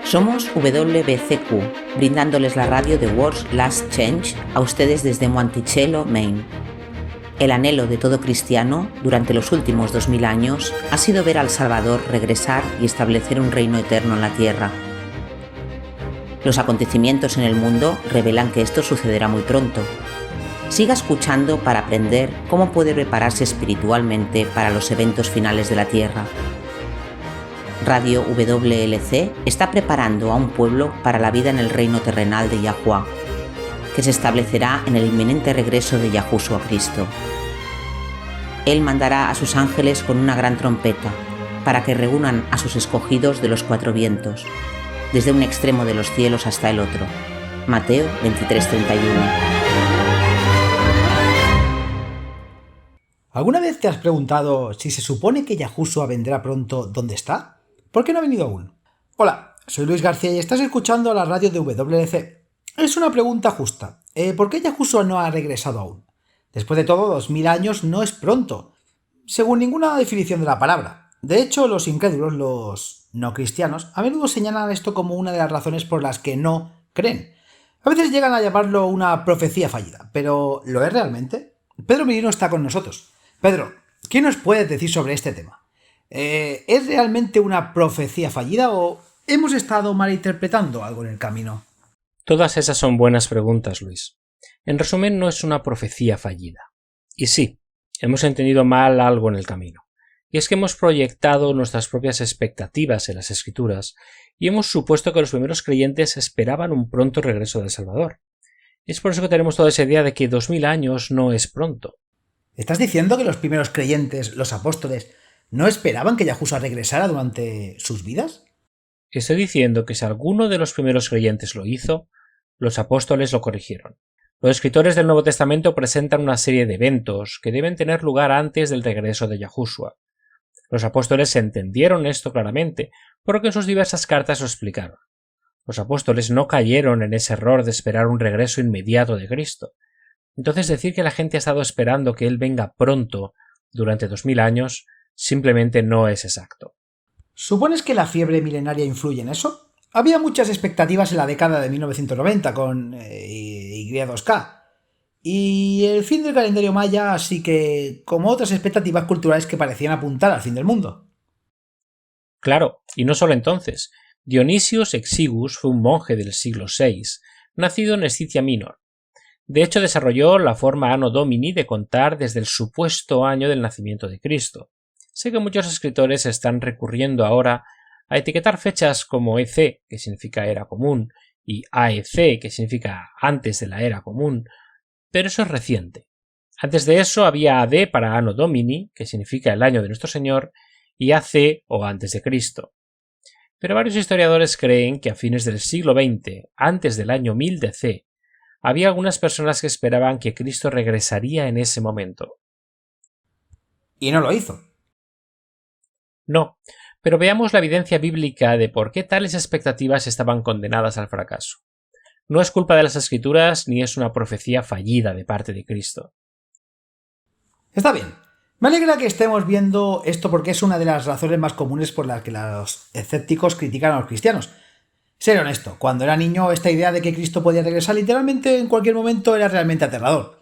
Somos WBCQ, brindándoles la radio de World's Last Change a ustedes desde Monticello, Maine. El anhelo de todo cristiano durante los últimos 2000 años ha sido ver al Salvador regresar y establecer un reino eterno en la tierra. Los acontecimientos en el mundo revelan que esto sucederá muy pronto. Siga escuchando para aprender cómo puede prepararse espiritualmente para los eventos finales de la tierra. Radio WLC está preparando a un pueblo para la vida en el reino terrenal de Yahuwah, que se establecerá en el inminente regreso de Yahushua Cristo. Él mandará a sus ángeles con una gran trompeta, para que reúnan a sus escogidos de los cuatro vientos, desde un extremo de los cielos hasta el otro. Mateo 23:31. ¿Alguna vez te has preguntado si se supone que Yahushua vendrá pronto, dónde está? ¿Por qué no ha venido aún? Hola, soy Luis García y estás escuchando la radio de WLC. Es una pregunta justa. ¿Por qué Yahushua no ha regresado aún? Después de todo, 2000 años no es pronto, según ninguna definición de la palabra. De hecho, los incrédulos, los no cristianos, a menudo señalan esto como una de las razones por las que no creen. A veces llegan a llamarlo una profecía fallida, pero ¿lo es realmente? Pedro Merino está con nosotros. Pedro, ¿qué nos puedes decir sobre este tema? ¿Es realmente una profecía fallida o hemos estado malinterpretando algo en el camino? Todas esas son buenas preguntas, Luis. En resumen, no es una profecía fallida. Y sí, hemos entendido mal algo en el camino. Y es que hemos proyectado nuestras propias expectativas en las Escrituras y hemos supuesto que los primeros creyentes esperaban un pronto regreso del Salvador. Es por eso que tenemos toda esa idea de que 2000 años no es pronto. ¿Estás diciendo que los primeros creyentes, los apóstoles, no esperaban que Yahushua regresara durante sus vidas? Estoy diciendo que si alguno de los primeros creyentes lo hizo, los apóstoles lo corrigieron. Los escritores del Nuevo Testamento presentan una serie de eventos que deben tener lugar antes del regreso de Yahushua. Los apóstoles entendieron esto claramente, porque en sus diversas cartas lo explicaron. Los apóstoles no cayeron en ese error de esperar un regreso inmediato de Cristo. Entonces decir que la gente ha estado esperando que Él venga pronto durante 2000 años simplemente no es exacto. ¿Supones que la fiebre milenaria influye en eso? Había muchas expectativas en la década de 1990 con Y2K y el fin del calendario maya, así que como otras expectativas culturales que parecían apuntar al fin del mundo. Claro, y no solo entonces. Dionisios Exiguus fue un monje del siglo VI, nacido en Escitia Minor. De hecho, desarrolló la forma Anno Domini de contar desde el supuesto año del nacimiento de Cristo. Sé que muchos escritores están recurriendo ahora a etiquetar fechas como EC, que significa era común, y AEC, que significa antes de la era común, pero eso es reciente. Antes de eso había AD para Anno Domini, que significa el año de nuestro Señor, y AC o antes de Cristo. Pero varios historiadores creen que a fines del siglo XX, antes del año 1000 DC, había algunas personas que esperaban que Cristo regresaría en ese momento. Y no lo hizo. No, pero veamos la evidencia bíblica de por qué tales expectativas estaban condenadas al fracaso. No es culpa de las Escrituras ni es una profecía fallida de parte de Cristo. Está bien. Me alegra que estemos viendo esto porque es una de las razones más comunes por las que los escépticos critican a los cristianos. Ser honesto, cuando era niño esta idea de que Cristo podía regresar literalmente en cualquier momento era realmente aterrador.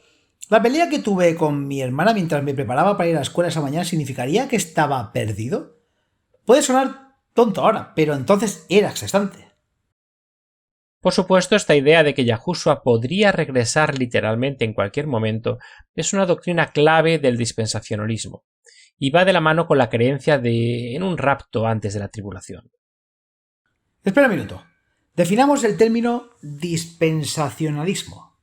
La pelea que tuve con mi hermana mientras me preparaba para ir a la escuela esa mañana significaría que estaba perdido. Puede sonar tonto ahora, pero entonces era exasperante. Por supuesto, esta idea de que Yahushua podría regresar literalmente en cualquier momento es una doctrina clave del dispensacionalismo, y va de la mano con la creencia en un rapto antes de la tribulación. Espera un minuto. Definamos el término dispensacionalismo.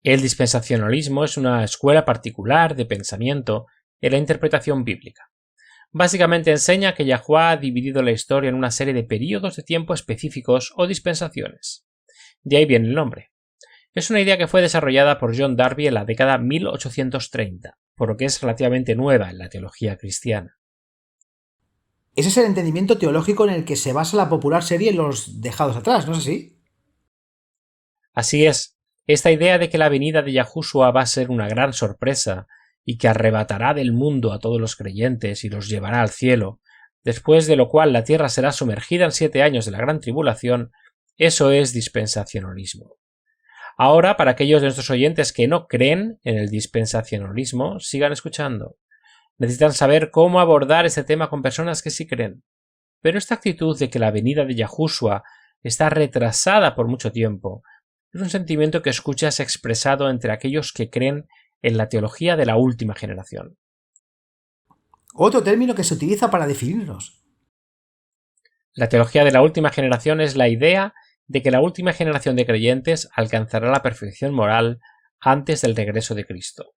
El dispensacionalismo es una escuela particular de pensamiento en la interpretación bíblica. Básicamente enseña que Yahuwah ha dividido la historia en una serie de períodos de tiempo específicos o dispensaciones. De ahí viene el nombre. Es una idea que fue desarrollada por John Darby en la década 1830, por lo que es relativamente nueva en la teología cristiana. Ese es el entendimiento teológico en el que se basa la popular serie Los Dejados Atrás, ¿no es así? Así es. Esta idea de que la venida de Yahushua va a ser una gran sorpresa y que arrebatará del mundo a todos los creyentes y los llevará al cielo, después de lo cual la tierra será sumergida en 7 años de la gran tribulación, eso es dispensacionalismo. Ahora, para aquellos de nuestros oyentes que no creen en el dispensacionalismo, sigan escuchando. Necesitan saber cómo abordar este tema con personas que sí creen. Pero esta actitud de que la venida de Yahushua está retrasada por mucho tiempo es un sentimiento que escuchas expresado entre aquellos que creen en la teología de la última generación. Otro término que se utiliza para definirnos. La teología de la última generación es la idea de que la última generación de creyentes alcanzará la perfección moral antes del regreso de Cristo.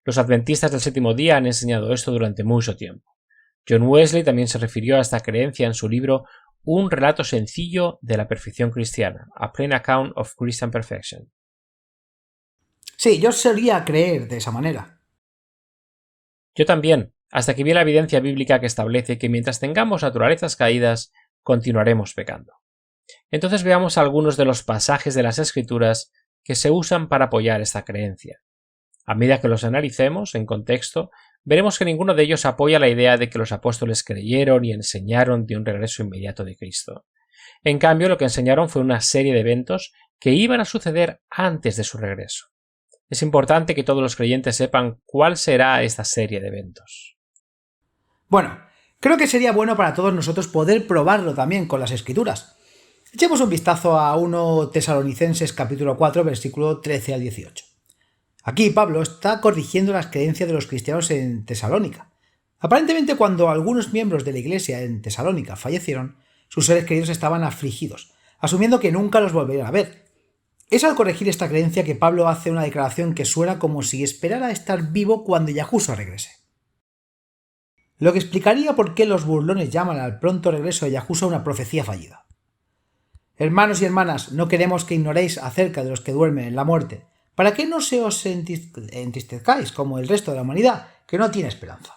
Los adventistas del séptimo día han enseñado esto durante mucho tiempo. John Wesley también se refirió a esta creencia en su libro Un relato sencillo de la perfección cristiana, A Plain Account of Christian Perfection. Sí, yo solía creer de esa manera. Yo también, hasta que vi la evidencia bíblica que establece que mientras tengamos naturalezas caídas, continuaremos pecando. Entonces veamos algunos de los pasajes de las Escrituras que se usan para apoyar esta creencia. A medida que los analicemos en contexto, veremos que ninguno de ellos apoya la idea de que los apóstoles creyeron y enseñaron de un regreso inmediato de Cristo. En cambio, lo que enseñaron fue una serie de eventos que iban a suceder antes de su regreso. Es importante que todos los creyentes sepan cuál será esta serie de eventos. Bueno, creo que sería bueno para todos nosotros poder probarlo también con las Escrituras. Echemos un vistazo a 1 Tesalonicenses capítulo 4, versículo 13 al 18. Aquí Pablo está corrigiendo las creencias de los cristianos en Tesalónica. Aparentemente, cuando algunos miembros de la iglesia en Tesalónica fallecieron, sus seres queridos estaban afligidos, asumiendo que nunca los volverían a ver. Es al corregir esta creencia que Pablo hace una declaración que suena como si esperara estar vivo cuando Yahushua regrese. Lo que explicaría por qué los burlones llaman al pronto regreso de Yahushua una profecía fallida. Hermanos y hermanas, no queremos que ignoréis acerca de los que duermen en la muerte, para que no se os entristezcáis como el resto de la humanidad, que no tiene esperanza.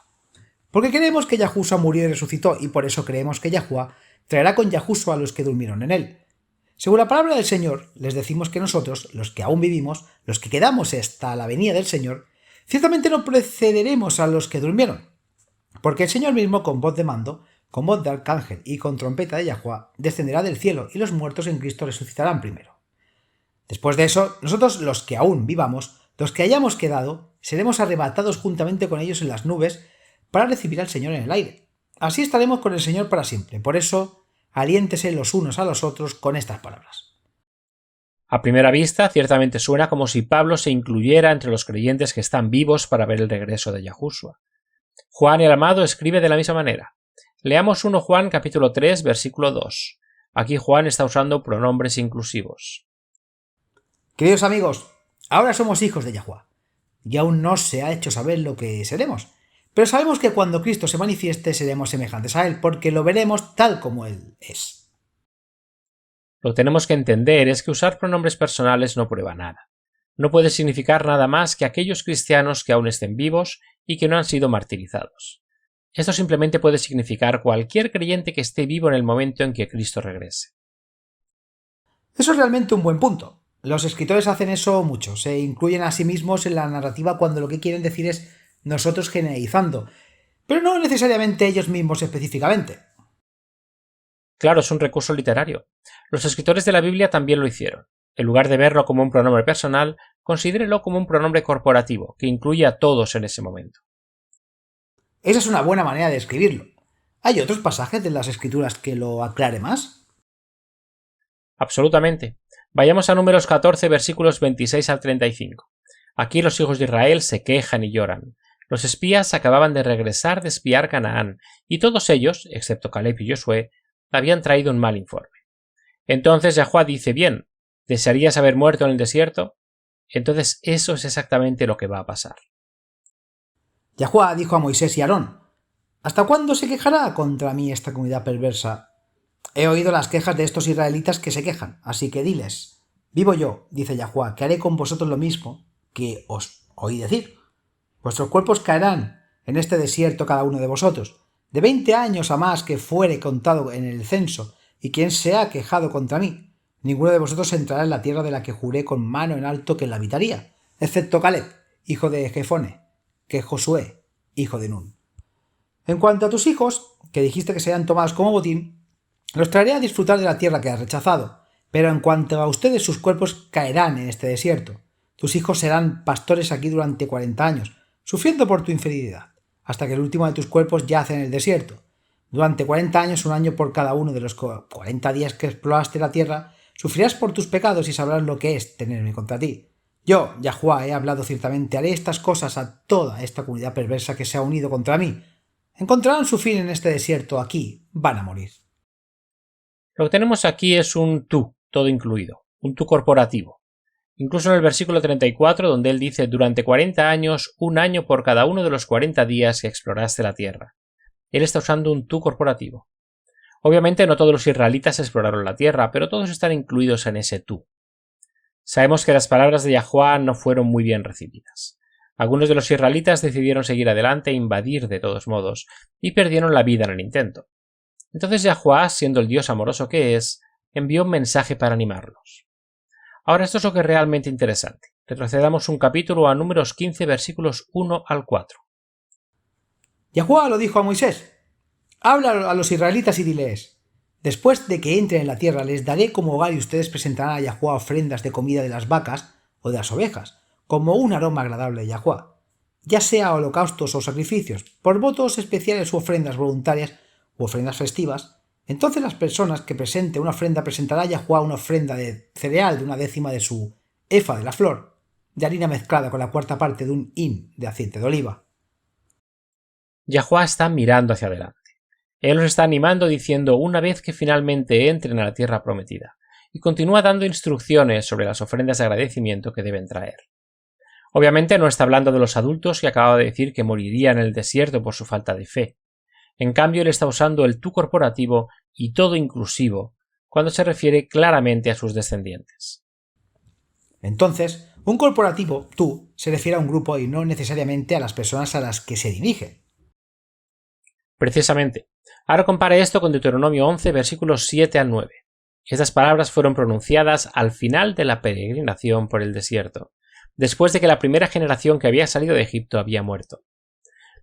Porque creemos que Yahushua murió y resucitó, y por eso creemos que Yahuwah traerá con Yahushua a los que durmieron en él. Según la palabra del Señor, les decimos que nosotros, los que aún vivimos, los que quedamos hasta la venida del Señor, ciertamente no precederemos a los que durmieron, porque el Señor mismo, con voz de mando, con voz de arcángel y con trompeta de Yahuwah, descenderá del cielo, y los muertos en Cristo resucitarán primero. Después de eso, nosotros, los que aún vivamos, los que hayamos quedado, seremos arrebatados juntamente con ellos en las nubes para recibir al Señor en el aire. Así estaremos con el Señor para siempre. Por eso, aliéntese los unos a los otros con estas palabras. A primera vista, ciertamente suena como si Pablo se incluyera entre los creyentes que están vivos para ver el regreso de Yahushua. Juan el Amado escribe de la misma manera. Leamos 1 Juan capítulo 3, versículo 2. Aquí Juan está usando pronombres inclusivos. Queridos amigos, ahora somos hijos de Yahuwah, y aún no se ha hecho saber lo que seremos, pero sabemos que cuando Cristo se manifieste seremos semejantes a Él, porque lo veremos tal como Él es. Lo que tenemos que entender es que usar pronombres personales no prueba nada. No puede significar nada más que aquellos cristianos que aún estén vivos y que no han sido martirizados. Esto simplemente puede significar cualquier creyente que esté vivo en el momento en que Cristo regrese. Eso es realmente un buen punto. Los escritores hacen eso mucho, se incluyen a sí mismos en la narrativa cuando lo que quieren decir es nosotros generalizando, pero no necesariamente ellos mismos específicamente. Claro, es un recurso literario. Los escritores de la Biblia también lo hicieron. En lugar de verlo como un pronombre personal, considérelo como un pronombre corporativo, que incluye a todos en ese momento. Esa es una buena manera de escribirlo. ¿Hay otros pasajes de las escrituras que lo aclare más? Absolutamente. Vayamos a Números 14, versículos 26 al 35. Aquí los hijos de Israel se quejan y lloran. Los espías acababan de regresar de espiar Canaán, y todos ellos, excepto Caleb y Josué, habían traído un mal informe. Entonces Yahuwah dice, bien, ¿desearías haber muerto en el desierto? Entonces eso es exactamente lo que va a pasar. Yahuwah dijo a Moisés y Aarón, ¿hasta cuándo se quejará contra mí esta comunidad perversa? He oído las quejas de estos israelitas que se quejan, así que diles, vivo yo, dice Yahuwah, que haré con vosotros lo mismo que os oí decir. Vuestros cuerpos caerán en este desierto cada uno de vosotros, de 20 años a más que fuere contado en el censo, y quien se ha quejado contra mí, Ninguno de vosotros entrará en la tierra de la que juré con mano en alto que la habitaría, excepto Caleb, hijo de Jefone, que es Josué, hijo de Nun. En cuanto a tus hijos, que dijiste que serían tomados como botín, los traeré a disfrutar de la tierra que has rechazado, pero en cuanto a ustedes sus cuerpos caerán en este desierto. Tus hijos serán pastores aquí durante 40 años, sufriendo por tu infidelidad, hasta que el último de tus cuerpos yace en el desierto. Durante 40 años, un año por cada uno de los 40 días que exploraste la tierra, sufrirás por tus pecados y sabrás lo que es tenerme contra ti. Yo, Yahuwah, he hablado ciertamente, haré estas cosas a toda esta comunidad perversa que se ha unido contra mí. Encontrarán su fin en este desierto, aquí van a morir. Lo que tenemos aquí es un tú, todo incluido, un tú corporativo. Incluso en el versículo 34, donde él dice durante 40 años, un año por cada uno de los 40 días que exploraste la tierra. Él está usando un tú corporativo. Obviamente no todos los israelitas exploraron la tierra, pero todos están incluidos en ese tú. Sabemos que las palabras de Yahuwah no fueron muy bien recibidas. Algunos de los israelitas decidieron seguir adelante e invadir de todos modos, y perdieron la vida en el intento. Entonces Yahuwah, siendo el Dios amoroso que es, envió un mensaje para animarlos. Ahora esto es lo que es realmente interesante. Retrocedamos un capítulo a Números 15, versículos 1 al 4. Yahuwah lo dijo a Moisés: habla a los israelitas y diles: después de que entren en la tierra les daré como hogar y ustedes presentarán a Yahuwah ofrendas de comida de las vacas o de las ovejas, como un aroma agradable a Yahuwah, ya sea holocaustos o sacrificios, por votos especiales u ofrendas voluntarias u ofrendas festivas. Entonces las personas que presenten una ofrenda presentará a Yahuwah una ofrenda de cereal de 1/10 de su efa de la flor, de harina mezclada con la 1/4 parte de un hin de aceite de oliva. Yahuwah está mirando hacia adelante. Él los está animando diciendo una vez que finalmente entren a la tierra prometida, y continúa dando instrucciones sobre las ofrendas de agradecimiento que deben traer. Obviamente no está hablando de los adultos que acaba de decir que morirían en el desierto por su falta de fe. En cambio, él está usando el tú corporativo y todo inclusivo cuando se refiere claramente a sus descendientes. Entonces, un corporativo, tú, se refiere a un grupo y no necesariamente a las personas a las que se dirige. Precisamente. Ahora compare esto con Deuteronomio 11, versículos 7 al 9. Estas palabras fueron pronunciadas al final de la peregrinación por el desierto, después de que la primera generación que había salido de Egipto había muerto.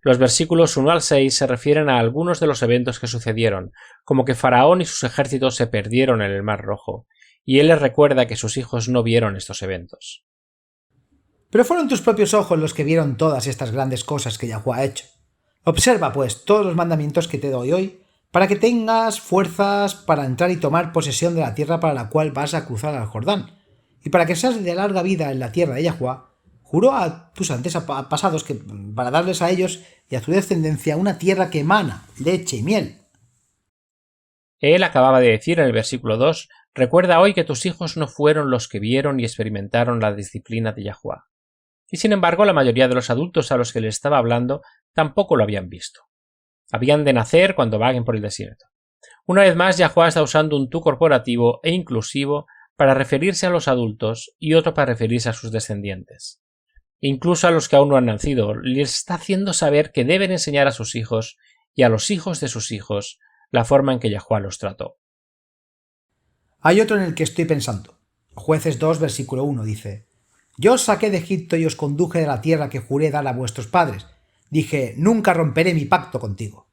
Los versículos 1 al 6 se refieren a algunos de los eventos que sucedieron, como que Faraón y sus ejércitos se perdieron en el Mar Rojo, y él les recuerda que sus hijos no vieron estos eventos. Pero fueron tus propios ojos los que vieron todas estas grandes cosas que Yahuwah ha hecho. Observa, pues, todos los mandamientos que te doy hoy, para que tengas fuerzas para entrar y tomar posesión de la tierra para la cual vas a cruzar al Jordán, y para que seas de larga vida en la tierra de Yahuwah. Juró a tus antepasados que para darles a ellos y a tu descendencia una tierra que emana leche y miel. Él acababa de decir en el versículo 2, recuerda hoy que tus hijos no fueron los que vieron y experimentaron la disciplina de Yahuwah. Y sin embargo, la mayoría de los adultos a los que le estaba hablando tampoco lo habían visto. Habían de nacer cuando vaguen por el desierto. Una vez más, Yahuwah está usando un tú corporativo e inclusivo para referirse a los adultos y otro para referirse a sus descendientes. Incluso a los que aún no han nacido, les está haciendo saber que deben enseñar a sus hijos y a los hijos de sus hijos la forma en que Yahuwah los trató. Hay otro en el que estoy pensando. Jueces 2, versículo 1 dice: yo os saqué de Egipto y os conduje de la tierra que juré dar a vuestros padres. Dije: nunca romperé mi pacto contigo.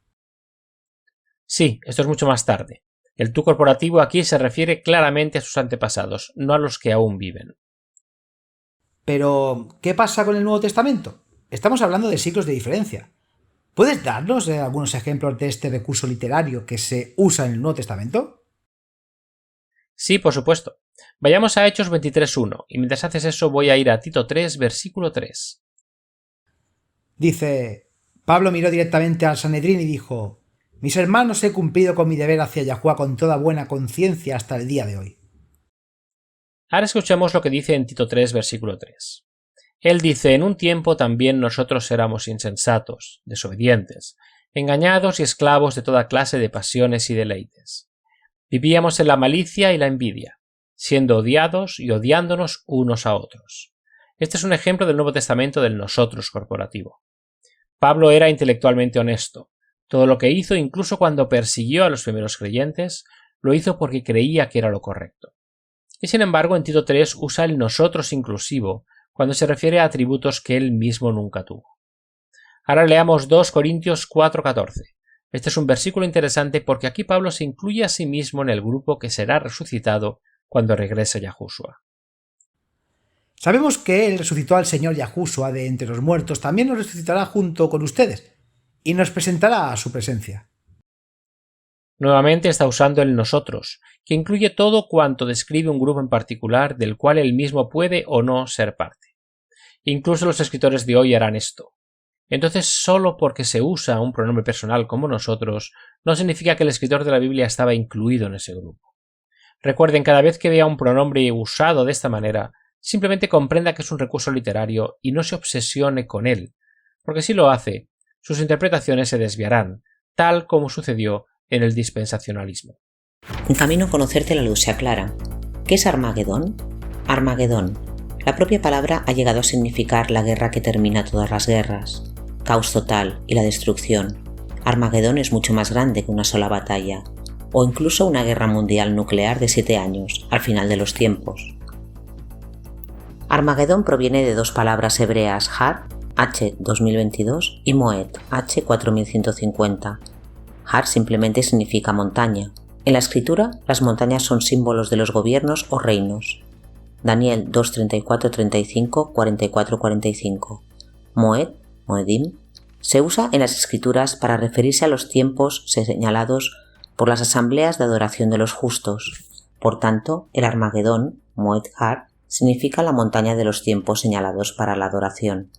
Sí, esto es mucho más tarde. El tú corporativo aquí se refiere claramente a sus antepasados, no a los que aún viven. Pero, ¿qué pasa con el Nuevo Testamento? Estamos hablando de siglos de diferencia. ¿Puedes darnos algunos ejemplos de este recurso literario que se usa en el Nuevo Testamento? Sí, por supuesto. Vayamos a Hechos 23.1, y mientras haces eso voy a ir a Tito 3, versículo 3. Dice: Pablo miró directamente al Sanedrín y dijo: mis hermanos, he cumplido con mi deber hacia Yahuwah con toda buena conciencia hasta el día de hoy. Ahora escuchemos lo que dice en Tito 3, versículo 3. Él dice: en un tiempo también nosotros éramos insensatos, desobedientes, engañados y esclavos de toda clase de pasiones y deleites. Vivíamos en la malicia y la envidia, siendo odiados y odiándonos unos a otros. Este es un ejemplo del Nuevo Testamento del nosotros corporativo. Pablo era intelectualmente honesto. Todo lo que hizo, incluso cuando persiguió a los primeros creyentes, lo hizo porque creía que era lo correcto. y sin embargo en Tito 3 usa el nosotros inclusivo cuando se refiere a atributos que él mismo nunca tuvo. Ahora leamos 2 Corintios 4:14. Este es un versículo interesante porque aquí Pablo se incluye a sí mismo en el grupo que será resucitado cuando regrese Yahushua. Sabemos que Él resucitó al Señor Yahushua de entre los muertos, también nos resucitará junto con ustedes y nos presentará a su presencia. Nuevamente está usando el nosotros, que incluye todo cuanto describe un grupo en particular del cual él mismo puede o no ser parte. Incluso los escritores de hoy harán esto. Entonces, solo porque se usa un pronombre personal como nosotros, no significa que el escritor de la Biblia estaba incluido en ese grupo. Recuerden, cada vez que vea un pronombre usado de esta manera, simplemente comprenda que es un recurso literario y no se obsesione con él, porque si lo hace, sus interpretaciones se desviarán, tal como sucedió en el dispensacionalismo. En camino a conocerte la luz se aclara. ¿Qué es Armagedón? Armagedón. La propia palabra ha llegado a significar la guerra que termina todas las guerras, caos total y la destrucción. Armagedón es mucho más grande que una sola batalla, o incluso una guerra mundial nuclear de 7 años, al final de los tiempos. Armagedón proviene de 2 palabras hebreas, Har, H 2022, y Moed, H 4150. Har simplemente significa montaña. En la escritura, las montañas son símbolos de los gobiernos o reinos. Daniel 2:34-35, 44-45. Moed, Moedim, se usa en las escrituras para referirse a los tiempos señalados por las asambleas de adoración de los justos. Por tanto, el Armagedón, Moed Har, significa la montaña de los tiempos señalados para la adoración.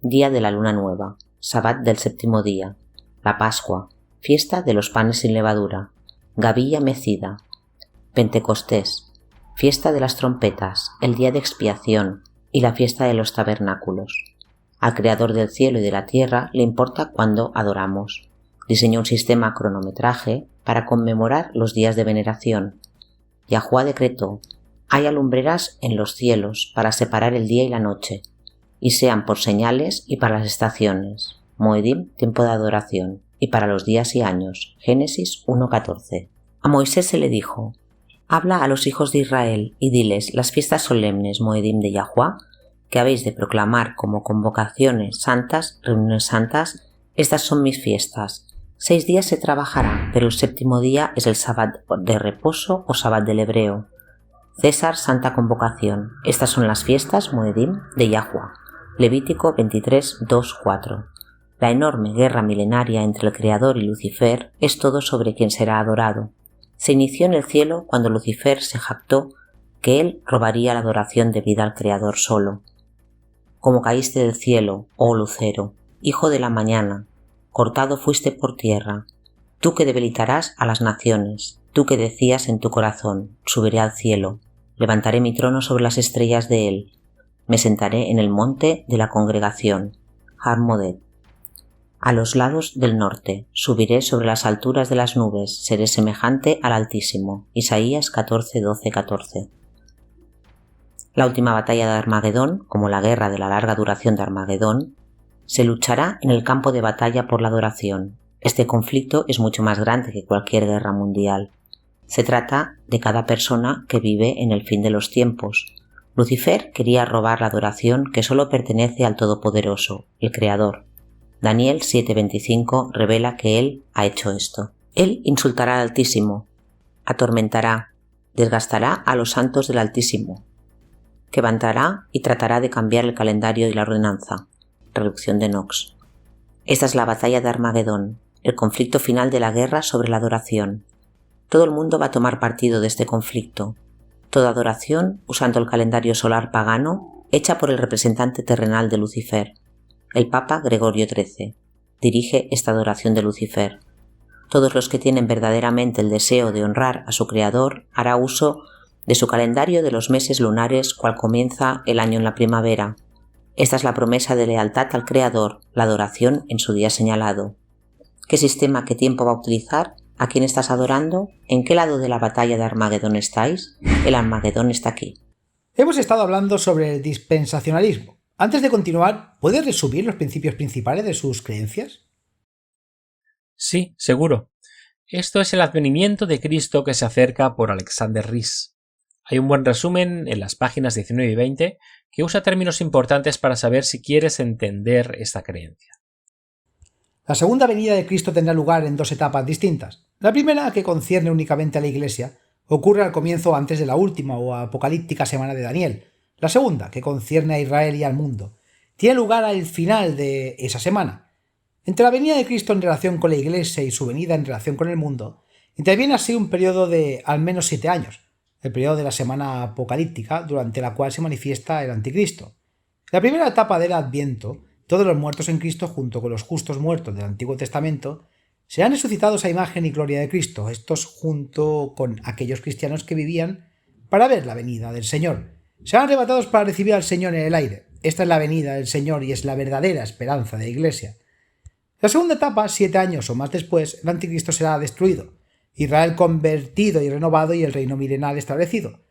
Día de la luna nueva, Sabbat del séptimo día, la Pascua, fiesta de los panes sin levadura, Gavilla mecida, Pentecostés, fiesta de las trompetas, el día de expiación y la fiesta de los tabernáculos. Al Creador del cielo y de la tierra le importa cuándo adoramos. Diseñó un sistema cronometraje para conmemorar los días de veneración. Yahuwá decretó: haya lumbreras en los cielos para separar el día y la noche, y sean por señales y para las estaciones. Moedim, tiempo de adoración, y para los días y años. Génesis 1:14. A Moisés se le dijo: habla a los hijos de Israel y diles las fiestas solemnes Moedim de Yahuwá, que habéis de proclamar como convocaciones santas, reuniones santas. Estas son mis fiestas. 6 días se trabajará, pero el séptimo día es el Sabbat de reposo o Sabbat del hebreo. César, santa convocación. Estas son las fiestas Moedim de Yahuwá. Levítico 23:2-4. La enorme guerra milenaria entre el Creador y Lucifer es todo sobre quien será adorado. Se inició en el cielo cuando Lucifer se jactó que él robaría la adoración debida al Creador solo. Como caíste del cielo, oh lucero, hijo de la mañana, cortado fuiste por tierra, tú que debilitarás a las naciones, tú que decías en tu corazón: subiré al cielo, levantaré mi trono sobre las estrellas de él, me sentaré en el monte de la congregación. Har Moed. A los lados del norte, subiré sobre las alturas de las nubes, seré semejante al Altísimo. Isaías 14:12-14. La última batalla de Armagedón, como la guerra de la larga duración de Armagedón, se luchará en el campo de batalla por la adoración. Este conflicto es mucho más grande que cualquier guerra mundial. Se trata de cada persona que vive en el fin de los tiempos. Lucifer quería robar la adoración que solo pertenece al Todopoderoso, el Creador. Daniel 7:25 revela que él ha hecho esto. Él insultará al Altísimo, atormentará, desgastará a los santos del Altísimo, quebrantará y tratará de cambiar el calendario y la ordenanza. Reducción de Knox. Esta es la batalla de Armagedón, el conflicto final de la guerra sobre la adoración. Todo el mundo va a tomar partido de este conflicto. Toda adoración, usando el calendario solar pagano, hecha por el representante terrenal de Lucifer. El Papa Gregorio XIII dirige esta adoración de Lucifer. Todos los que tienen verdaderamente el deseo de honrar a su Creador hará uso de su calendario de los meses lunares cual comienza el año en la primavera. Esta es la promesa de lealtad al Creador, la adoración en su día señalado. ¿Qué sistema, qué tiempo va a utilizar? ¿A quién estás adorando? ¿En qué lado de la batalla de Armagedón estáis? El Armagedón está aquí. Hemos estado hablando sobre el dispensacionalismo. Antes de continuar, ¿puedes resumir los principios principales de sus creencias? Sí, seguro. Esto es el advenimiento de Cristo que se acerca por Alexander Ries. Hay un buen resumen en las páginas 19 y 20 que usa términos importantes para saber si quieres entender esta creencia. La segunda venida de Cristo tendrá lugar en dos etapas distintas. La primera, que concierne únicamente a la Iglesia, ocurre al comienzo o antes de la última o apocalíptica semana de Daniel. La segunda, que concierne a Israel y al mundo, tiene lugar al final de esa semana. Entre la venida de Cristo en relación con la Iglesia y su venida en relación con el mundo, interviene así un periodo de al menos 7 años, el periodo de la semana apocalíptica, durante la cual se manifiesta el Anticristo. En la primera etapa del Adviento, todos los muertos en Cristo, junto con los justos muertos del Antiguo Testamento, serán resucitados a imagen y gloria de Cristo, estos junto con aquellos cristianos que vivían para ver la venida del Señor. Serán arrebatados para recibir al Señor en el aire. Esta es la venida del Señor y es la verdadera esperanza de la Iglesia. La segunda etapa, 7 años o más después, el Anticristo será destruido, Israel convertido y renovado y el reino milenario establecido.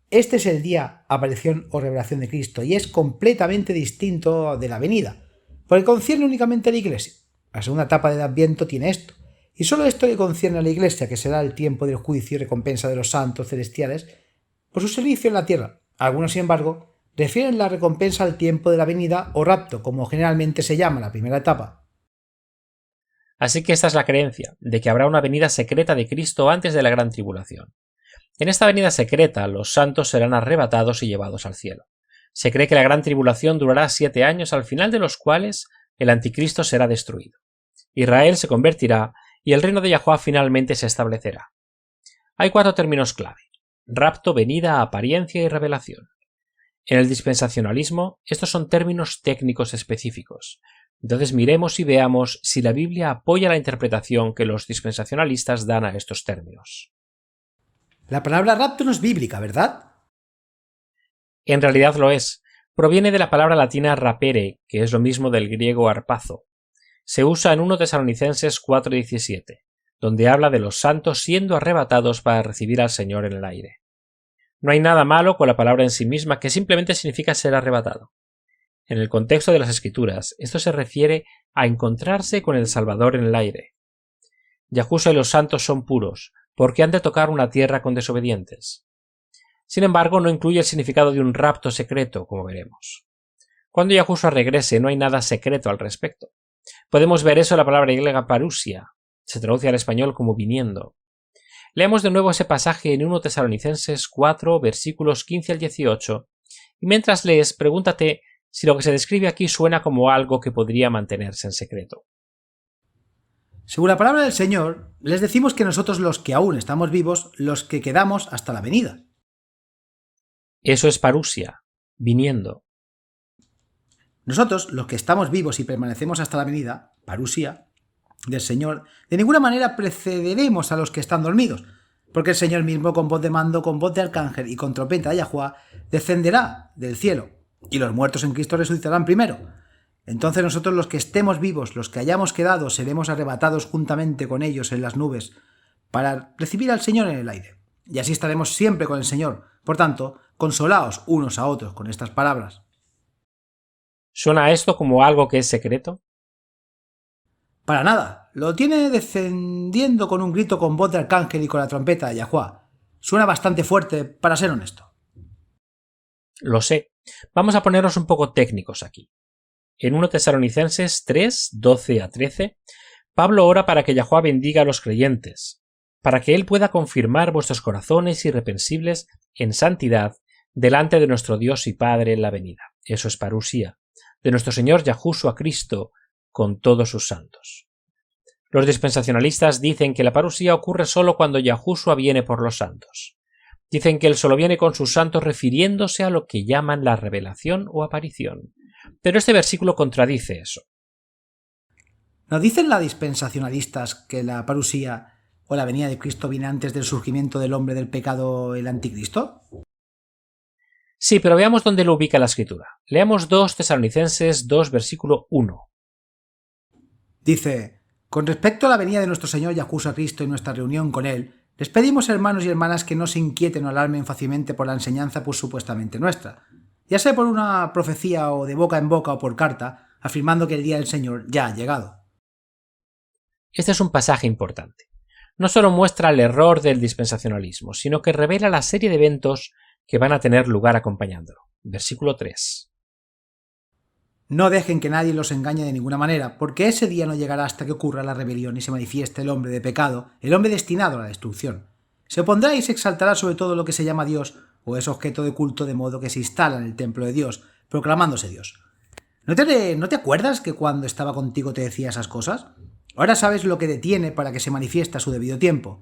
Este es el día, aparición o revelación de Cristo, y es completamente distinto de la venida, porque concierne únicamente a la Iglesia. La segunda etapa del Adviento tiene esto, y solo esto le concierne a la Iglesia, que será el tiempo del juicio y recompensa de los santos celestiales por su servicio en la tierra. Algunos, sin embargo, refieren la recompensa al tiempo de la venida o rapto, como generalmente se llama la primera etapa. Así que esta es la creencia, de que habrá una venida secreta de Cristo antes de la gran tribulación. En esta venida secreta, los santos serán arrebatados y llevados al cielo. Se cree que la gran tribulación durará 7 años, al final de los cuales el anticristo será destruido. Israel se convertirá y el reino de Yahuwah finalmente se establecerá. Hay 4 términos clave: rapto, venida, apariencia y revelación. En el dispensacionalismo, estos son términos técnicos específicos. Entonces miremos y veamos si la Biblia apoya la interpretación que los dispensacionalistas dan a estos términos. La palabra rapto no es bíblica, ¿verdad? En realidad lo es. Proviene de la palabra latina rapere, que es lo mismo del griego arpazo. Se usa en 1 Tesalonicenses 4:17, donde habla de los santos siendo arrebatados para recibir al Señor en el aire. No hay nada malo con la palabra en sí misma, que simplemente significa ser arrebatado. En el contexto de las Escrituras, esto se refiere a encontrarse con el Salvador en el aire. Yahushua y los santos son puros, porque han de tocar una tierra con desobedientes. Sin embargo, no incluye el significado de un rapto secreto, como veremos. Cuando Yahushua regrese, no hay nada secreto al respecto. Podemos ver eso en la palabra griega parousia, se traduce al español como viniendo. Leamos de nuevo ese pasaje en 1 Tesalonicenses 4, versículos 15 al 18, y mientras lees, pregúntate si lo que se describe aquí suena como algo que podría mantenerse en secreto. Según la palabra del Señor, les decimos que nosotros los que aún estamos vivos, los que quedamos hasta la venida. Eso es parousia, viniendo. Nosotros, los que estamos vivos y permanecemos hasta la venida, parousia, del Señor, de ninguna manera precederemos a los que están dormidos, porque el Señor mismo, con voz de mando, con voz de arcángel y con trompeta de Yahuwah, descenderá del cielo, y los muertos en Cristo resucitarán primero. Entonces nosotros, los que estemos vivos, los que hayamos quedado, seremos arrebatados juntamente con ellos en las nubes, para recibir al Señor en el aire. Y así estaremos siempre con el Señor. Por tanto, consolaos unos a otros con estas palabras. ¿Suena esto como algo que es secreto? Para nada. Lo tiene descendiendo con un grito con voz de arcángel y con la trompeta de Yahuwah. Suena bastante fuerte, para ser honesto. Lo sé. Vamos a ponernos un poco técnicos aquí. En 1 Tesalonicenses 3, 12 a 13, Pablo ora para que Yahuwah bendiga a los creyentes, para que Él pueda confirmar vuestros corazones irreprensibles en santidad delante de nuestro Dios y Padre en la venida. Eso es parousia, de nuestro Señor Yahushua Cristo con todos sus santos. Los dispensacionalistas dicen que la parousia ocurre solo cuando Yahushua viene por los santos. Dicen que Él solo viene con sus santos refiriéndose a lo que llaman la revelación o aparición. Pero este versículo contradice eso. ¿No dicen los dispensacionalistas que la parousia o la venida de Cristo viene antes del surgimiento del hombre del pecado, el anticristo? Sí, pero veamos dónde lo ubica la Escritura. Leamos 2 Tesalonicenses 2, versículo 1. Dice: con respecto a la venida de nuestro Señor Yahushua Cristo y nuestra reunión con Él, les pedimos, hermanos y hermanas, que no se inquieten o alarmen fácilmente por la enseñanza pues supuestamente nuestra, ya sea por una profecía o de boca en boca o por carta, afirmando que el día del Señor ya ha llegado. Este es un pasaje importante. No solo muestra el error del dispensacionalismo, sino que revela la serie de eventos que van a tener lugar acompañándolo. Versículo 3. No dejen que nadie los engañe de ninguna manera, porque ese día no llegará hasta que ocurra la rebelión y se manifieste el hombre de pecado, el hombre destinado a la destrucción. Se opondrá y se exaltará sobre todo lo que se llama Dios o es objeto de culto, de modo que se instala en el templo de Dios, proclamándose Dios. ¿No te acuerdas que cuando estaba contigo te decía esas cosas? Ahora sabes lo que detiene para que se manifieste a su debido tiempo.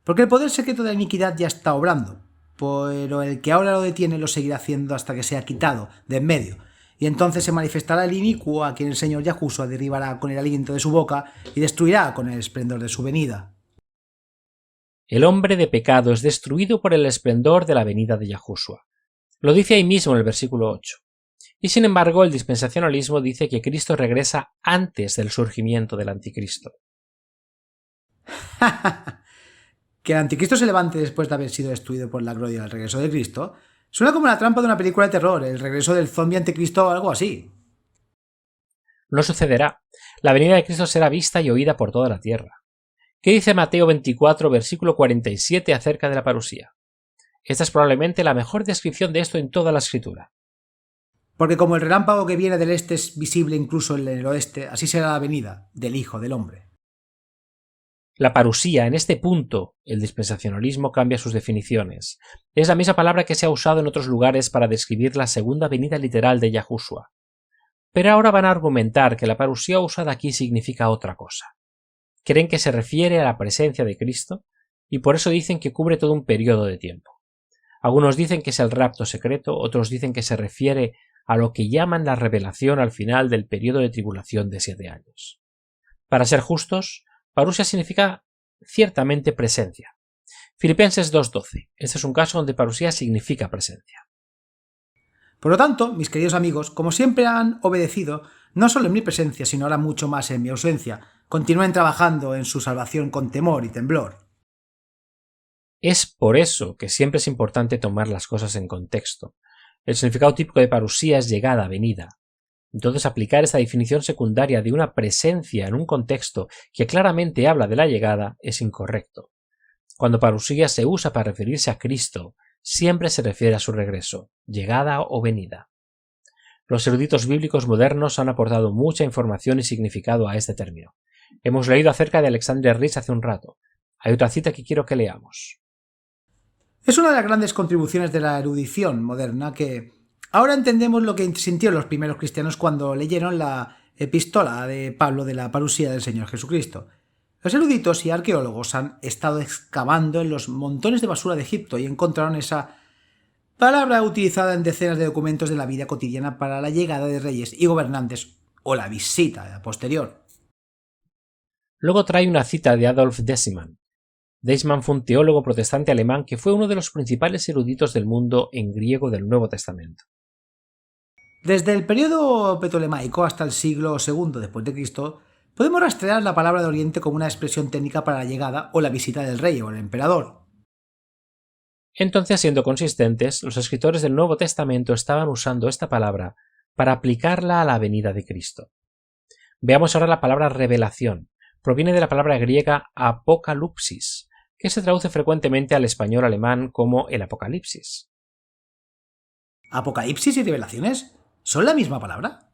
Porque el poder secreto de la iniquidad ya está obrando, pero el que ahora lo detiene lo seguirá haciendo hasta que sea quitado de en medio. Y entonces se manifestará el inicuo a quien el Señor Yahushua derribará con el aliento de su boca y destruirá con el esplendor de su venida. El hombre de pecado es destruido por el esplendor de la venida de Yahushua. Lo dice ahí mismo en el versículo 8. Y sin embargo, el dispensacionalismo dice que Cristo regresa antes del surgimiento del anticristo. Que el anticristo se levante después de haber sido destruido por la gloria del regreso de Cristo suena como la trampa de una película de terror, el regreso del zombie anticristo o algo así. No sucederá. La venida de Cristo será vista y oída por toda la tierra. ¿Qué dice Mateo 24, versículo 47 acerca de la parusía? Esta es probablemente la mejor descripción de esto en toda la Escritura. Porque como el relámpago que viene del este es visible incluso en el oeste, así será la venida del Hijo del Hombre. La parusía, en este punto, el dispensacionalismo cambia sus definiciones. Es la misma palabra que se ha usado en otros lugares para describir la segunda venida literal de Yahushua. Pero ahora van a argumentar que la parusía usada aquí significa otra cosa. Creen que se refiere a la presencia de Cristo y por eso dicen que cubre todo un periodo de tiempo. Algunos dicen que es el rapto secreto, otros dicen que se refiere a lo que llaman la revelación al final del periodo de tribulación de 7 años. Para ser justos, parusia significa ciertamente presencia. Filipenses 2:12. Este es un caso donde parusía significa presencia. Por lo tanto, mis queridos amigos, como siempre han obedecido, no solo en mi presencia, sino ahora mucho más en mi ausencia, continúen trabajando en su salvación con temor y temblor. Es por eso que siempre es importante tomar las cosas en contexto. El significado típico de parusía es llegada, venida. Entonces, aplicar esta definición secundaria de una presencia en un contexto que claramente habla de la llegada es incorrecto. Cuando parusía se usa para referirse a Cristo, siempre se refiere a su regreso, llegada o venida. Los eruditos bíblicos modernos han aportado mucha información y significado a este término. Hemos leído acerca de Alexander Rich hace un rato. Hay otra cita que quiero que leamos. Es una de las grandes contribuciones de la erudición moderna que ahora entendemos lo que sintieron los primeros cristianos cuando leyeron la epístola de Pablo de la parusía del Señor Jesucristo. Los eruditos y arqueólogos han estado excavando en los montones de basura de Egipto y encontraron esa palabra utilizada en decenas de documentos de la vida cotidiana para la llegada de reyes y gobernantes o la visita posterior. Luego trae una cita de Adolf Deismann. Deismann fue un teólogo protestante alemán que fue uno de los principales eruditos del mundo en griego del Nuevo Testamento. Desde el periodo ptolemaico hasta el siglo II después de Cristo, podemos rastrear la palabra de Oriente como una expresión técnica para la llegada o la visita del rey o el emperador. Entonces, siendo consistentes, los escritores del Nuevo Testamento estaban usando esta palabra para aplicarla a la venida de Cristo. Veamos ahora la palabra revelación. Proviene de la palabra griega apocalipsis, que se traduce frecuentemente al español alemán como el Apocalipsis. ¿Apocalipsis y revelaciones son la misma palabra?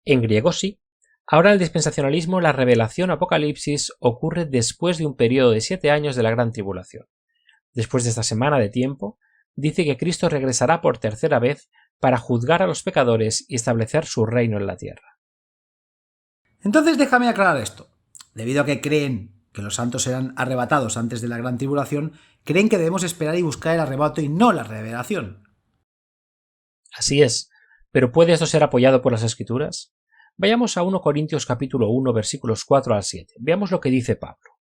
En griego sí. Ahora en el dispensacionalismo la revelación Apocalipsis ocurre después de un periodo de 7 años de la Gran Tribulación. Después de esta semana de tiempo, dice que Cristo regresará por tercera vez para juzgar a los pecadores y establecer su reino en la tierra. Entonces déjame aclarar esto. Debido a que creen que los santos serán arrebatados antes de la Gran Tribulación, creen que debemos esperar y buscar el arrebato y no la revelación. Así es, pero ¿puede esto ser apoyado por las Escrituras? Vayamos a 1 Corintios capítulo 1 versículos 4 al 7. Veamos lo que dice Pablo.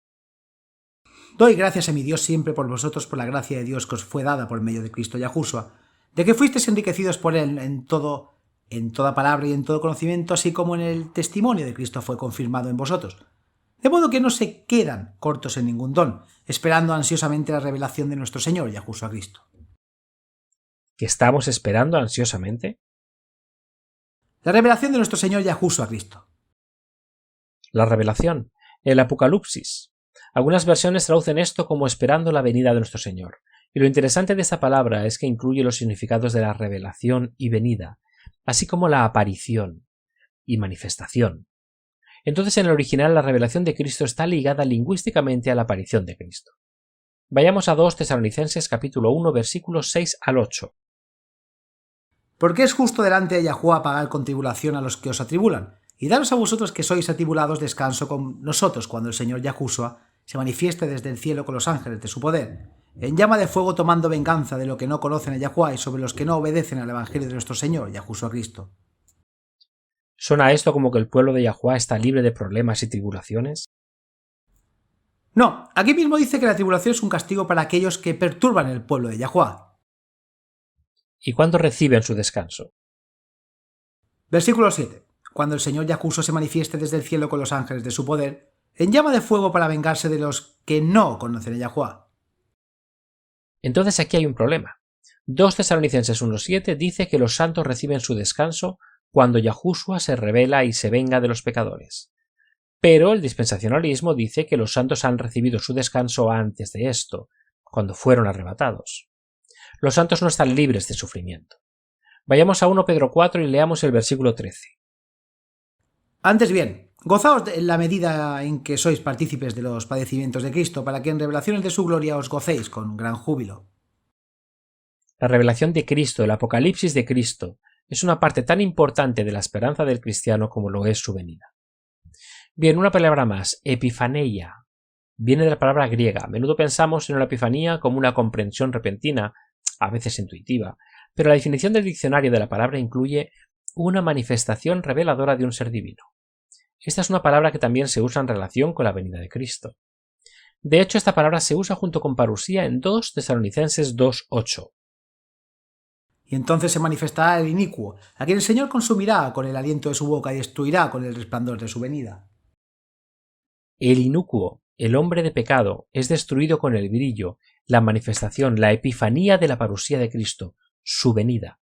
Doy gracias a mi Dios siempre por vosotros por la gracia de Dios que os fue dada por medio de Cristo Yahushua, de que fuisteis enriquecidos por él en toda palabra y en todo conocimiento, así como en el testimonio de Cristo fue confirmado en vosotros. De modo que no se quedan cortos en ningún don, esperando ansiosamente la revelación de nuestro Señor Yahushua Cristo. ¿Que estamos esperando ansiosamente? La revelación de nuestro Señor Yahushua Cristo. La revelación, el Apocalipsis. Algunas versiones traducen esto como esperando la venida de nuestro Señor. Y lo interesante de esta palabra es que incluye los significados de la revelación y venida, así como la aparición y manifestación. Entonces, en el original, la revelación de Cristo está ligada lingüísticamente a la aparición de Cristo. Vayamos a 2 Tesalonicenses capítulo 1 versículos 6 al 8. Porque es justo delante de Yahuwá pagar con tribulación a los que os atribulan, y daros a vosotros que sois atribulados descanso con nosotros cuando el Señor Yahushua se manifieste desde el cielo con los ángeles de su poder, en llama de fuego tomando venganza de lo que no conocen a Yahuwá y sobre los que no obedecen al Evangelio de nuestro Señor Yahushua Cristo. ¿Suena esto como que el pueblo de Yahuwá está libre de problemas y tribulaciones? No, aquí mismo dice que la tribulación es un castigo para aquellos que perturban el pueblo de Yahuwá. ¿Y cuándo reciben su descanso? Versículo 7. Cuando el Señor Yahushua se manifieste desde el cielo con los ángeles de su poder, en llama de fuego para vengarse de los que no conocen a Yahuwá. Entonces aquí hay un problema. 2 Tesalonicenses 1.7 dice que los santos reciben su descanso cuando Yahushua se revela y se venga de los pecadores. Pero el dispensacionalismo dice que los santos han recibido su descanso antes de esto, cuando fueron arrebatados. Los santos no están libres de sufrimiento. Vayamos a 1 Pedro 4 y leamos el versículo 13. Antes bien, gozaos en la medida en que sois partícipes de los padecimientos de Cristo, para que en revelaciones de su gloria os gocéis con gran júbilo. La revelación de Cristo, el apocalipsis de Cristo, es una parte tan importante de la esperanza del cristiano como lo es su venida. Bien, una palabra más, epifaneia. Viene de la palabra griega. A menudo pensamos en la epifanía como una comprensión repentina, a veces intuitiva, pero la definición del diccionario de la palabra incluye una manifestación reveladora de un ser divino. Esta es una palabra que también se usa en relación con la venida de Cristo. De hecho, esta palabra se usa junto con parusía en 2 Tesalonicenses 2.8. Y entonces se manifestará el inicuo, a quien el Señor consumirá con el aliento de su boca y destruirá con el resplandor de su venida. El inicuo, el hombre de pecado, es destruido con el brillo, la manifestación, la epifanía de la parusía de Cristo, su venida.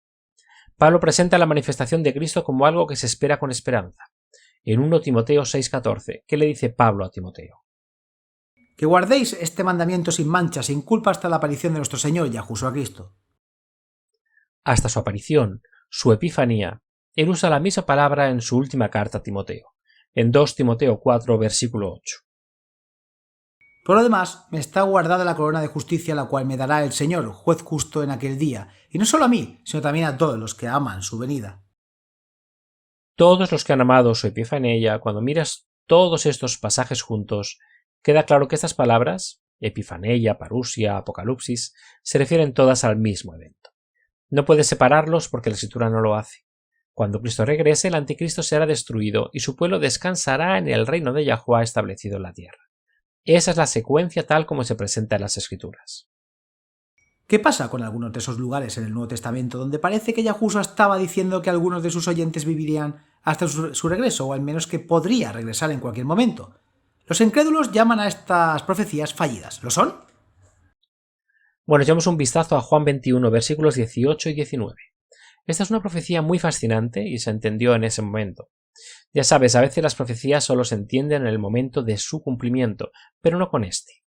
Pablo presenta la manifestación de Cristo como algo que se espera con esperanza. En 1 Timoteo 6.14, ¿qué le dice Pablo a Timoteo? Que guardéis este mandamiento sin mancha, sin culpa hasta la aparición de nuestro Señor Yahushua Cristo. Hasta su aparición, su epifanía, él usa la misma palabra en su última carta a Timoteo, en 2 Timoteo 4, versículo 8. Por lo demás, me está guardada la corona de justicia, la cual me dará el Señor, juez justo en aquel día, y no solo a mí, sino también a todos los que aman su venida. Todos los que han amado su epifanía, cuando miras todos estos pasajes juntos, queda claro que estas palabras, epifanía, parusia, apocalipsis, se refieren todas al mismo evento. No puedes separarlos porque la Escritura no lo hace. Cuando Cristo regrese, el anticristo será destruido y su pueblo descansará en el reino de Yahuwá establecido en la tierra. Esa es la secuencia tal como se presenta en las Escrituras. ¿Qué pasa con algunos de esos lugares en el Nuevo Testamento donde parece que Yahushua estaba diciendo que algunos de sus oyentes vivirían hasta su regreso, o al menos que podría regresar en cualquier momento? Los incrédulos llaman a estas profecías fallidas. ¿Lo son? Bueno, echamos un vistazo a Juan 21, versículos 18 y 19. Esta es una profecía muy fascinante y se entendió en ese momento. Ya sabes, a veces las profecías solo se entienden en el momento de su cumplimiento, pero no con este.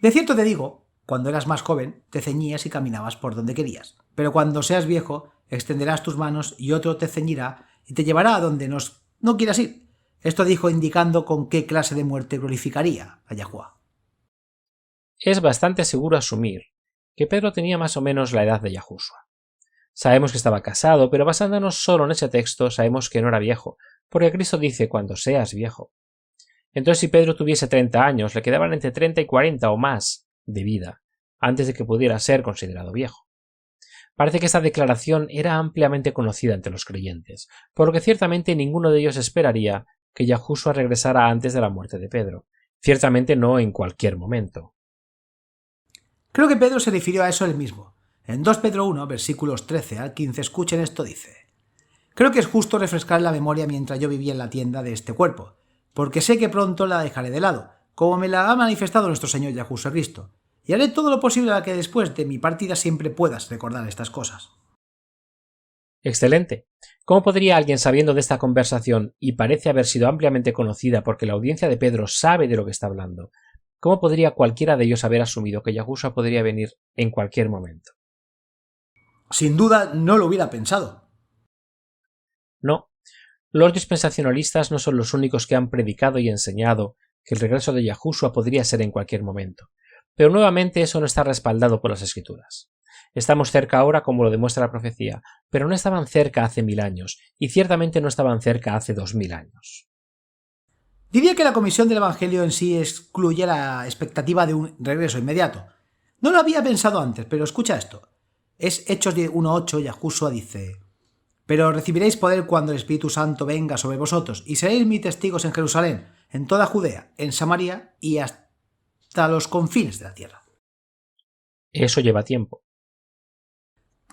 De cierto te digo, cuando eras más joven, te ceñías y caminabas por donde querías. Pero cuando seas viejo, extenderás tus manos y otro te ceñirá y te llevará a donde no quieras ir. Esto dijo indicando con qué clase de muerte glorificaría a Yahuwá. Es bastante seguro asumir que Pedro tenía más o menos la edad de Yahushua. Sabemos que estaba casado, pero basándonos solo en ese texto sabemos que no era viejo, porque Cristo dice cuando seas viejo. Entonces si Pedro tuviese 30 años, le quedaban entre 30 y 40 o más de vida, antes de que pudiera ser considerado viejo. Parece que esta declaración era ampliamente conocida entre los creyentes, por lo que ciertamente ninguno de ellos esperaría que Yahushua regresara antes de la muerte de Pedro, ciertamente no en cualquier momento. Creo que Pedro se refirió a eso él mismo. En 2 Pedro 1, versículos 13 al 15, escuchen esto, dice: Creo que es justo refrescar la memoria mientras yo vivía en la tienda de este cuerpo, porque sé que pronto la dejaré de lado, como me la ha manifestado nuestro Señor Yahushua Cristo, y haré todo lo posible para que después de mi partida siempre puedas recordar estas cosas. Excelente. ¿Cómo podría alguien, sabiendo de esta conversación, y parece haber sido ampliamente conocida porque la audiencia de Pedro sabe de lo que está hablando, ¿cómo podría cualquiera de ellos haber asumido que Yahushua podría venir en cualquier momento? Sin duda no lo hubiera pensado. No, los dispensacionalistas no son los únicos que han predicado y enseñado que el regreso de Yahushua podría ser en cualquier momento, pero nuevamente eso no está respaldado por las Escrituras. Estamos cerca ahora como lo demuestra la profecía, pero no estaban cerca hace 1000 años, y ciertamente no estaban cerca hace 2000 años. Diría que la comisión del Evangelio en sí excluye la expectativa de un regreso inmediato. No lo había pensado antes, pero escucha esto. Es Hechos 1.8, Yahushua dice: «Pero recibiréis poder cuando el Espíritu Santo venga sobre vosotros, y seréis mis testigos en Jerusalén, en toda Judea, en Samaria y hasta los confines de la tierra». Eso lleva tiempo.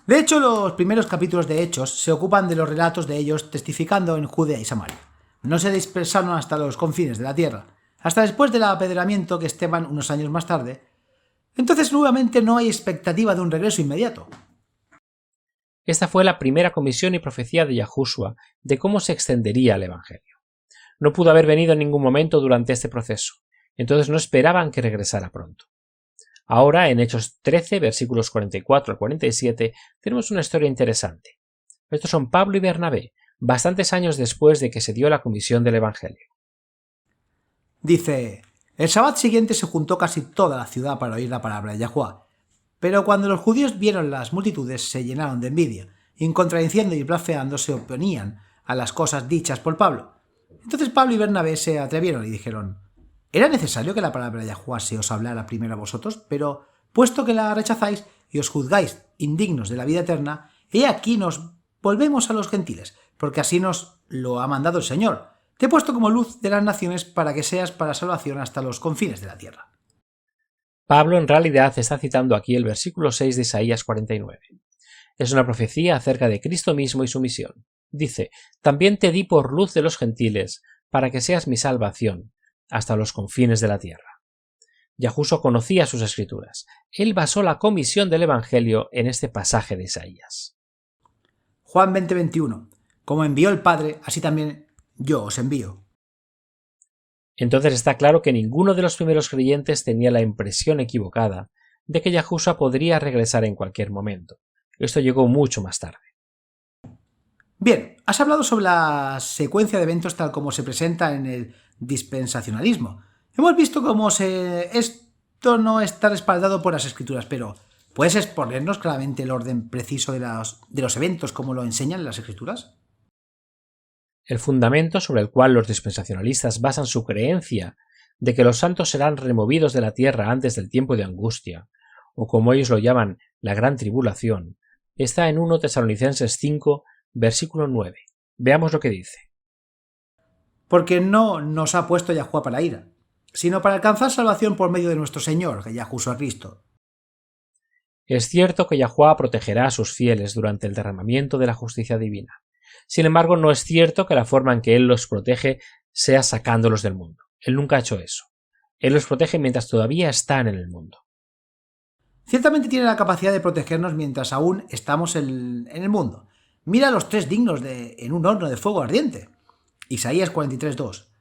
De hecho, los primeros capítulos de Hechos se ocupan de los relatos de ellos testificando en Judea y Samaria. No se dispersaron hasta los confines de la tierra, hasta después del apedreamiento que Esteban unos años más tarde. Entonces, nuevamente, no hay expectativa de un regreso inmediato. Esta fue la primera comisión y profecía de Yahushua de cómo se extendería el Evangelio. No pudo haber venido en ningún momento durante este proceso, entonces no esperaban que regresara pronto. Ahora, en Hechos 13, versículos 44 al 47, tenemos una historia interesante. Estos son Pablo y Bernabé, bastantes años después de que se dio la comisión del Evangelio. Dice: «El sábado siguiente se juntó casi toda la ciudad para oír la palabra de Yahuwah. Pero cuando los judíos vieron las multitudes, se llenaron de envidia, y contradiciendo y blasfemando se oponían a las cosas dichas por Pablo. Entonces Pablo y Bernabé se atrevieron y dijeron: «Era necesario que la palabra de Yahuwah se os hablara primero a vosotros, pero puesto que la rechazáis y os juzgáis indignos de la vida eterna, he aquí nos volvemos a los gentiles, porque así nos lo ha mandado el Señor. Te he puesto como luz de las naciones para que seas para salvación hasta los confines de la tierra». Pablo en realidad está citando aquí el versículo 6 de Isaías 49. Es una profecía acerca de Cristo mismo y su misión. Dice: «También te di por luz de los gentiles, para que seas mi salvación, hasta los confines de la tierra». Yahushua conocía sus escrituras. Él basó la comisión del Evangelio en este pasaje de Isaías. Juan 20:21. «Como envió el Padre, así también yo os envío». Entonces está claro que ninguno de los primeros creyentes tenía la impresión equivocada de que Yahushua podría regresar en cualquier momento. Esto llegó mucho más tarde. Bien, has hablado sobre la secuencia de eventos tal como se presenta en el dispensacionalismo. Hemos visto cómo esto no está respaldado por las Escrituras, pero ¿puedes exponernos claramente el orden preciso de los eventos como lo enseñan las Escrituras? El fundamento sobre el cual los dispensacionalistas basan su creencia de que los santos serán removidos de la tierra antes del tiempo de angustia, o como ellos lo llaman, la gran tribulación, está en 1 Tesalonicenses 5, versículo 9. Veamos lo que dice. «Porque no nos ha puesto Yahuwah para ira, sino para alcanzar salvación por medio de nuestro Señor, Yahushua Cristo». Es cierto que Yahuwah protegerá a sus fieles durante el derramamiento de la justicia divina. Sin embargo, no es cierto que la forma en que Él los protege sea sacándolos del mundo. Él nunca ha hecho eso. Él los protege mientras todavía están en el mundo. Ciertamente tiene la capacidad de protegernos mientras aún estamos en el mundo. Mira los 3 dignos en un horno de fuego ardiente. Isaías 43:2.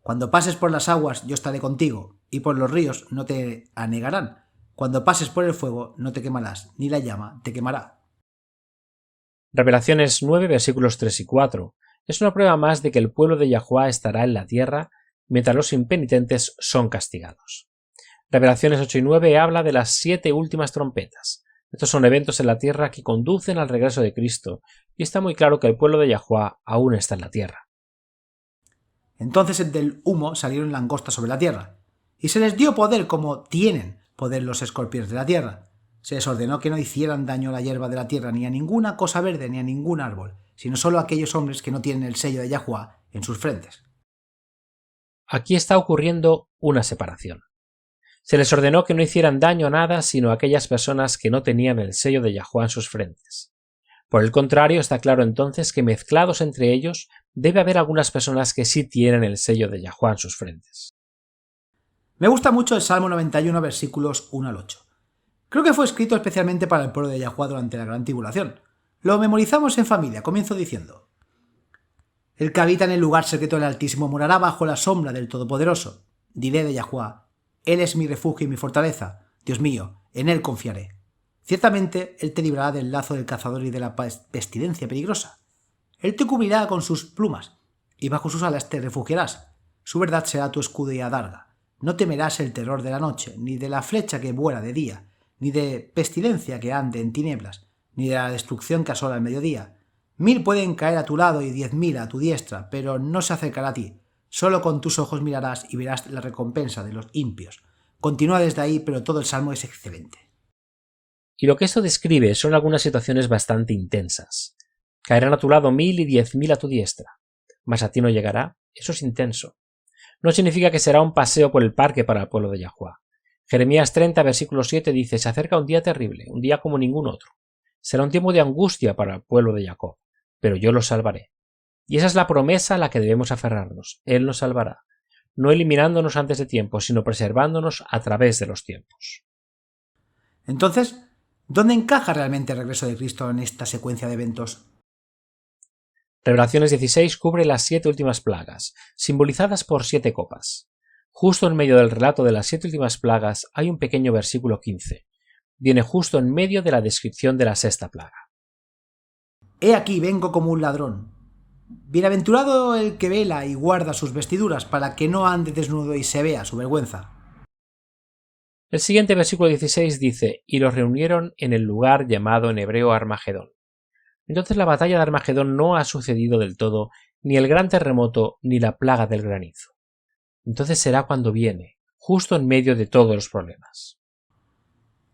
«Cuando pases por las aguas, yo estaré contigo, y por los ríos no te anegarán. Cuando pases por el fuego, no te quemarás, ni la llama te quemará». Revelaciones 9, versículos 3 y 4. Es una prueba más de que el pueblo de Yahuwah estará en la tierra mientras los impenitentes son castigados. Revelaciones 8 y 9 habla de las 7 últimas trompetas. Estos son eventos en la tierra que conducen al regreso de Cristo, y está muy claro que el pueblo de Yahuwah aún está en la tierra. Entonces del humo salieron langostas sobre la tierra, y se les dio poder como tienen poder los escorpiones de la tierra. Se les ordenó que no hicieran daño a la hierba de la tierra, ni a ninguna cosa verde, ni a ningún árbol, sino solo a aquellos hombres que no tienen el sello de Yahuwah en sus frentes. Aquí está ocurriendo una separación. Se les ordenó que no hicieran daño a nada sino a aquellas personas que no tenían el sello de Yahuwah en sus frentes. Por el contrario, está claro entonces que mezclados entre ellos debe haber algunas personas que sí tienen el sello de Yahuwah en sus frentes. Me gusta mucho el Salmo 91, versículos 1 al 8. Creo que fue escrito especialmente para el pueblo de Yahuwah durante la gran tribulación. Lo memorizamos en familia. Comienzo diciendo: «El que habita en el lugar secreto del Altísimo morará bajo la sombra del Todopoderoso. Diré de Yahuwah: Él es mi refugio y mi fortaleza. Dios mío, en Él confiaré. Ciertamente Él te librará del lazo del cazador y de la pestilencia peligrosa. Él te cubrirá con sus plumas, y bajo sus alas te refugiarás. Su verdad será tu escudo y adarga. No temerás el terror de la noche, ni de la flecha que vuela de día, ni de pestilencia que ande en tinieblas, ni de la destrucción que asola al mediodía. 1000 pueden caer a tu lado y 10.000 a tu diestra, pero no se acercará a ti. Solo con tus ojos mirarás y verás la recompensa de los impios. Continúa desde ahí, pero todo el salmo es excelente. Y lo que esto describe son algunas situaciones bastante intensas. Caerán a tu lado 1000 y 10.000 a tu diestra, mas a ti no llegará. Eso es intenso. No significa que será un paseo por el parque para el pueblo de Yahweh. Jeremías 30, versículo 7 dice: se acerca un día terrible, un día como ningún otro. Será un tiempo de angustia para el pueblo de Jacob, pero yo los salvaré. Y esa es la promesa a la que debemos aferrarnos. Él nos salvará, no eliminándonos antes de tiempo, sino preservándonos a través de los tiempos. Entonces, ¿dónde encaja realmente el regreso de Cristo en esta secuencia de eventos? Revelaciones 16 cubre las 7 últimas plagas, simbolizadas por 7 copas. Justo en medio del relato de las 7 últimas plagas hay un pequeño versículo 15. Viene justo en medio de la descripción de la 6ª plaga. He aquí vengo como un ladrón. Bienaventurado el que vela y guarda sus vestiduras para que no ande desnudo y se vea su vergüenza. El siguiente versículo 16 dice: y los reunieron en el lugar llamado en hebreo Armagedón. Entonces la batalla de Armagedón no ha sucedido del todo, ni el gran terremoto ni la plaga del granizo. Entonces será cuando viene, justo en medio de todos los problemas.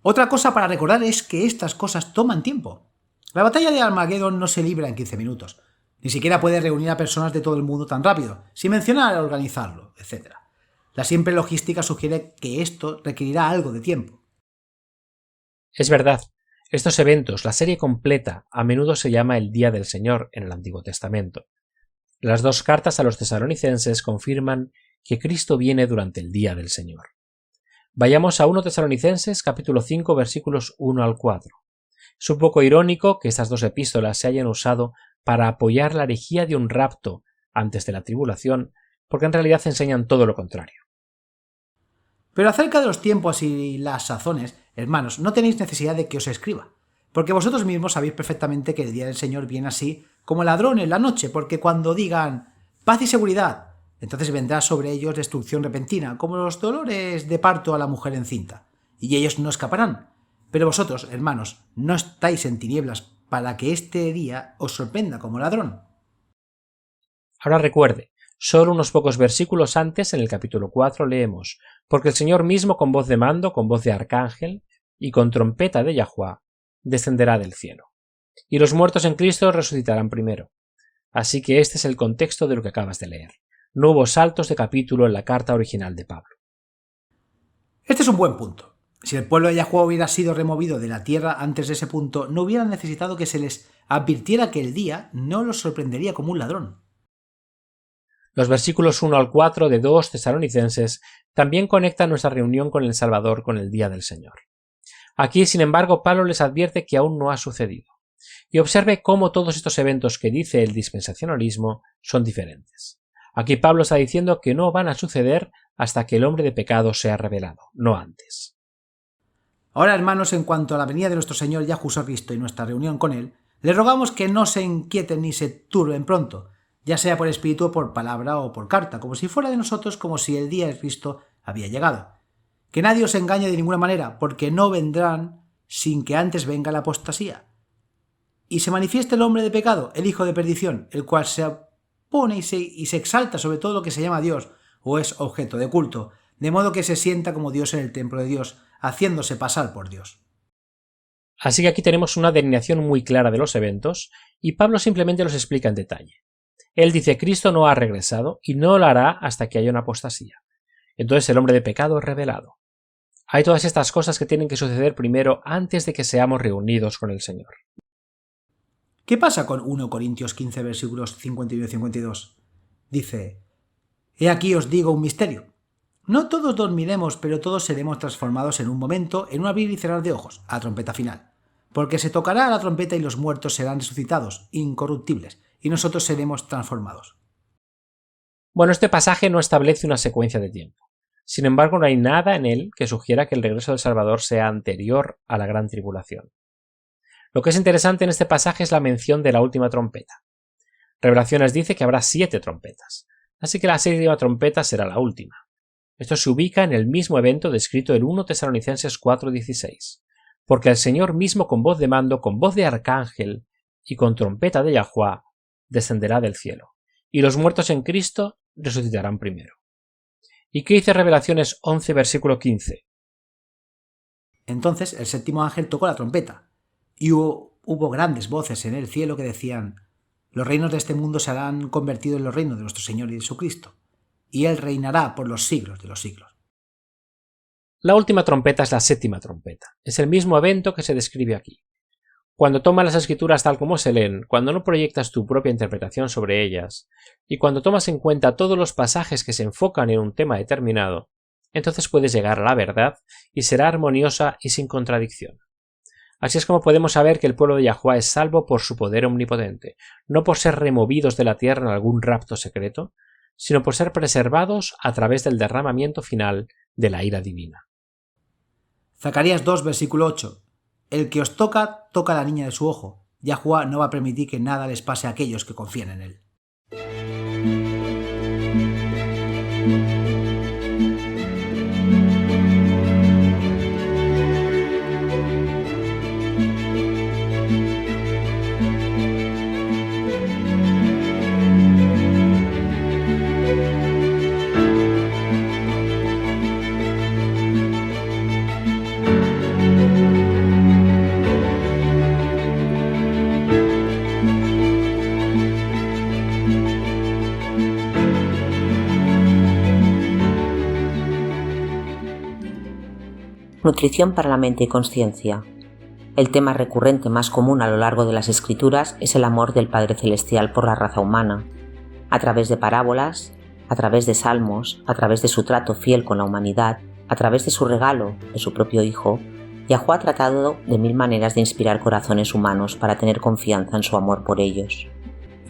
Otra cosa para recordar es que estas cosas toman tiempo. La batalla de Armagedón no se libra en 15 minutos. Ni siquiera puede reunir a personas de todo el mundo tan rápido, sin mencionar a organizarlo, etc. La simple logística sugiere que esto requerirá algo de tiempo. Es verdad. Estos eventos, la serie completa, a menudo se llama el Día del Señor en el Antiguo Testamento. Las 2 cartas a los tesalonicenses confirman que Cristo viene durante el Día del Señor. Vayamos a 1 Tesalonicenses capítulo 5 versículos 1 al 4. Es un poco irónico que estas 2 epístolas se hayan usado para apoyar la herejía de un rapto antes de la tribulación, porque en realidad enseñan todo lo contrario. Pero acerca de los tiempos y las sazones, hermanos, no tenéis necesidad de que os escriba, porque vosotros mismos sabéis perfectamente que el día del Señor viene así como ladrón en la noche, porque cuando digan paz y seguridad, entonces vendrá sobre ellos destrucción repentina, como los dolores de parto a la mujer encinta, y ellos no escaparán. Pero vosotros, hermanos, no estáis en tinieblas para que este día os sorprenda como ladrón. Ahora recuerde, solo unos pocos versículos antes, en el capítulo 4, leemos: porque el Señor mismo con voz de mando, con voz de arcángel y con trompeta de Yahweh, descenderá del cielo. Y los muertos en Cristo resucitarán primero. Así que este es el contexto de lo que acabas de leer. No hubo saltos de capítulo en la carta original de Pablo. Este es un buen punto. Si el pueblo de Yahweh hubiera sido removido de la tierra antes de ese punto, no hubieran necesitado que se les advirtiera que el día no los sorprendería como un ladrón. Los versículos 1 al 4 de 2 Tesalonicenses también conectan nuestra reunión con el Salvador con el Día del Señor. Aquí, sin embargo, Pablo les advierte que aún no ha sucedido. Y observe cómo todos estos eventos que dice el dispensacionalismo son diferentes. Aquí Pablo está diciendo que no van a suceder hasta que el hombre de pecado sea revelado, no antes. Ahora, hermanos, en cuanto a la venida de nuestro Señor Yahushua Cristo y nuestra reunión con Él, les rogamos que no se inquieten ni se turben pronto, ya sea por espíritu o por palabra o por carta, como si fuera de nosotros, como si el día de Cristo había llegado. Que nadie os engañe de ninguna manera, porque no vendrán sin que antes venga la apostasía. Y se manifieste el hombre de pecado, el hijo de perdición, el cual se opone y se exalta sobre todo lo que se llama Dios o es objeto de culto, de modo que se sienta como Dios en el templo de Dios, haciéndose pasar por Dios. Así que aquí tenemos una delineación muy clara de los eventos, y Pablo simplemente los explica en detalle. Él dice: Cristo no ha regresado y no lo hará hasta que haya una apostasía. Entonces el hombre de pecado es revelado. Hay todas estas cosas que tienen que suceder primero antes de que seamos reunidos con el Señor. ¿Qué pasa con 1 Corintios 15 versículos 51 y 52? Dice: He aquí os digo un misterio. No todos dormiremos, pero todos seremos transformados en un momento, en un abrir y cerrar de ojos, a trompeta final. Porque se tocará la trompeta y los muertos serán resucitados, incorruptibles, y nosotros seremos transformados. Bueno, este pasaje no establece una secuencia de tiempo. Sin embargo, no hay nada en él que sugiera que el regreso del Salvador sea anterior a la gran tribulación. Lo que es interesante en este pasaje es la mención de la última trompeta. Revelaciones dice que habrá 7 trompetas, así que la 7ª trompeta será la última. Esto se ubica en el mismo evento descrito en 1 Tesalonicenses 4:16, porque el Señor mismo con voz de mando, con voz de arcángel y con trompeta de Yahuwah descenderá del cielo, y los muertos en Cristo resucitarán primero. ¿Y qué dice Revelaciones 11, versículo 15? Entonces el 7º ángel tocó la trompeta, y hubo grandes voces en el cielo que decían: los reinos de este mundo se harán convertidos en los reinos de nuestro Señor Jesucristo, y Él reinará por los siglos de los siglos. La última trompeta es la 7ª trompeta. Es el mismo evento que se describe aquí. Cuando tomas las escrituras tal como se leen, cuando no proyectas tu propia interpretación sobre ellas, y cuando tomas en cuenta todos los pasajes que se enfocan en un tema determinado, entonces puedes llegar a la verdad y será armoniosa y sin contradicción. Así es como podemos saber que el pueblo de Yahuwah es salvo por su poder omnipotente, no por ser removidos de la tierra en algún rapto secreto, sino por ser preservados a través del derramamiento final de la ira divina. Zacarías 2, versículo 8. El que os toca, toca a la niña de su ojo. Yahuwah no va a permitir que nada les pase a aquellos que confían en él. Nutrición para la mente y conciencia. El tema recurrente más común a lo largo de las Escrituras es el amor del Padre Celestial por la raza humana. A través de parábolas, a través de salmos, a través de su trato fiel con la humanidad, a través de su regalo de su propio Hijo, Yahuwah ha tratado de 1000 maneras de inspirar corazones humanos para tener confianza en su amor por ellos.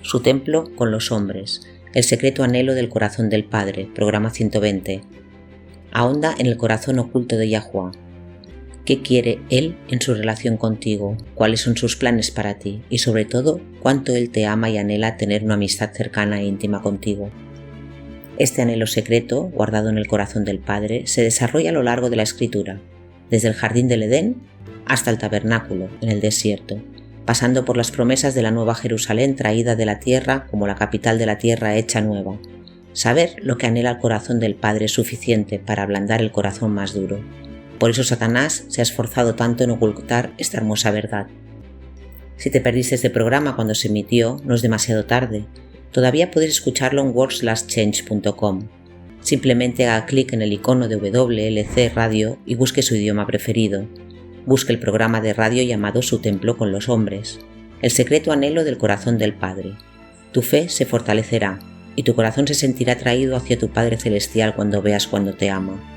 Su templo con los hombres, el secreto anhelo del corazón del Padre, programa 120. Ahonda en el corazón oculto de Yahuwah. ¿Qué quiere Él en su relación contigo? ¿Cuáles son sus planes para ti? Y sobre todo, ¿cuánto Él te ama y anhela tener una amistad cercana e íntima contigo? Este anhelo secreto, guardado en el corazón del Padre, se desarrolla a lo largo de la Escritura, desde el jardín del Edén hasta el tabernáculo, en el desierto, pasando por las promesas de la Nueva Jerusalén traída de la tierra como la capital de la tierra hecha nueva. Saber lo que anhela el corazón del Padre es suficiente para ablandar el corazón más duro. Por eso Satanás se ha esforzado tanto en ocultar esta hermosa verdad. Si te perdiste este programa cuando se emitió, no es demasiado tarde. Todavía puedes escucharlo en worldslastchange.com. Simplemente haga clic en el icono de WLC Radio y busque su idioma preferido. Busque el programa de radio llamado Su Templo con los Hombres. El secreto anhelo del corazón del Padre. Tu fe se fortalecerá y tu corazón se sentirá atraído hacia tu Padre Celestial cuando veas cuando te ama.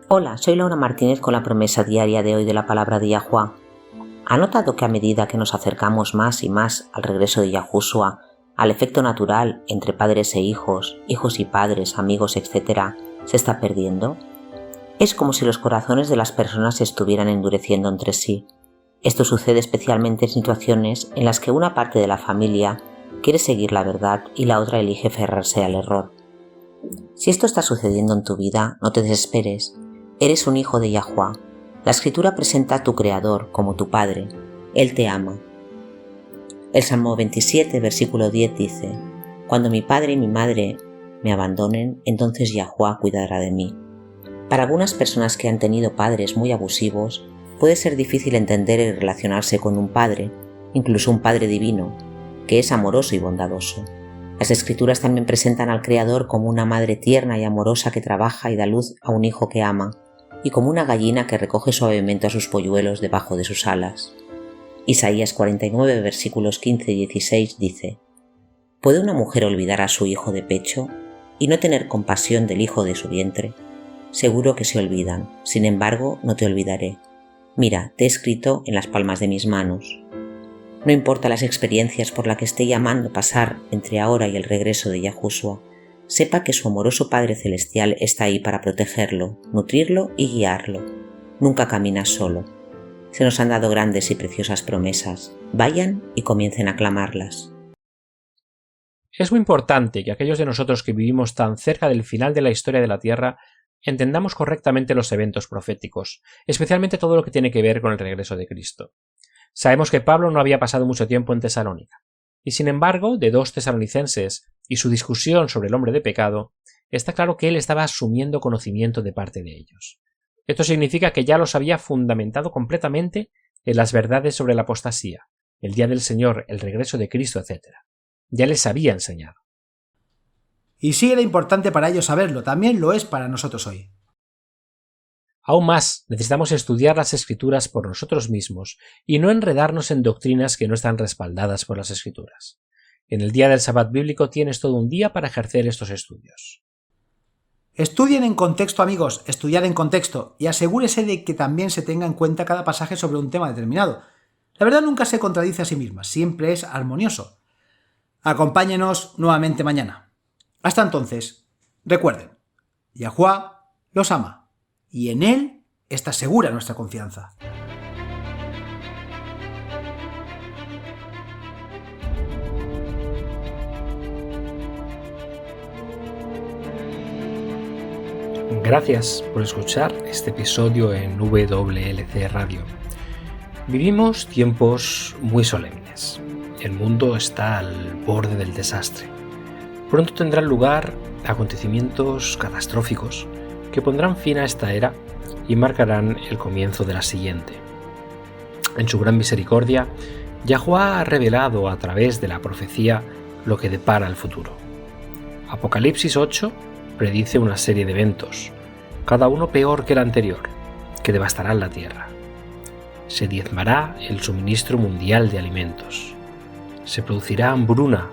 Hola, soy Laura Martínez con la promesa diaria de hoy de la palabra de Yahuwah. ¿Ha notado que a medida que nos acercamos más y más al regreso de Yahushua, al efecto natural entre padres e hijos y padres, amigos, etc., se está perdiendo? Es como si los corazones de las personas se estuvieran endureciendo entre sí. Esto sucede especialmente en situaciones en las que una parte de la familia quiere seguir la verdad y la otra elige aferrarse al error. Si esto está sucediendo en tu vida, no te desesperes. Eres un hijo de Yahuwah. La Escritura presenta a tu Creador como tu Padre. Él te ama. El Salmo 27, versículo 10 dice: Cuando mi padre y mi madre me abandonen, entonces Yahuwah cuidará de mí. Para algunas personas que han tenido padres muy abusivos, puede ser difícil entender y relacionarse con un padre, incluso un Padre divino, que es amoroso y bondadoso. Las Escrituras también presentan al Creador como una madre tierna y amorosa que trabaja y da luz a un hijo que ama, y como una gallina que recoge suavemente a sus polluelos debajo de sus alas. Isaías 49, versículos 15 y 16 dice: ¿Puede una mujer olvidar a su hijo de pecho y no tener compasión del hijo de su vientre? Seguro que se olvidan, sin embargo no te olvidaré. Mira, te he escrito en las palmas de mis manos. No importa las experiencias por las que esté llamando pasar entre ahora y el regreso de Yahushua, sepa que su amoroso Padre Celestial está ahí para protegerlo, nutrirlo y guiarlo. Nunca camina solo. Se nos han dado grandes y preciosas promesas. Vayan y comiencen a clamarlas. Es muy importante que aquellos de nosotros que vivimos tan cerca del final de la historia de la Tierra entendamos correctamente los eventos proféticos, especialmente todo lo que tiene que ver con el regreso de Cristo. Sabemos que Pablo no había pasado mucho tiempo en Tesalónica, y sin embargo, de 2 tesalonicenses y su discusión sobre el hombre de pecado, está claro que él estaba asumiendo conocimiento de parte de ellos. Esto significa que ya los había fundamentado completamente en las verdades sobre la apostasía, el día del Señor, el regreso de Cristo, etc. Ya les había enseñado. Y sí era importante para ellos saberlo, también lo es para nosotros hoy. Aún más, necesitamos estudiar las Escrituras por nosotros mismos y no enredarnos en doctrinas que no están respaldadas por las Escrituras. En el día del Sabbat bíblico tienes todo un día para ejercer estos estudios. Estudien en contexto, amigos, estudiar en contexto, y asegúrese de que también se tenga en cuenta cada pasaje sobre un tema determinado. La verdad nunca se contradice a sí misma, siempre es armonioso. Acompáñenos nuevamente mañana. Hasta entonces, recuerden, Yahuwah los ama. Y en Él está segura nuestra confianza. Gracias por escuchar este episodio en WLC Radio. Vivimos tiempos muy solemnes. El mundo está al borde del desastre. Pronto tendrán lugar acontecimientos catastróficos que pondrán fin a esta era y marcarán el comienzo de la siguiente. En su gran misericordia, Yahuwah ha revelado a través de la profecía lo que depara el futuro. Apocalipsis 8 predice una serie de eventos, cada uno peor que el anterior, que devastarán la tierra. Se diezmará el suministro mundial de alimentos. Se producirá hambruna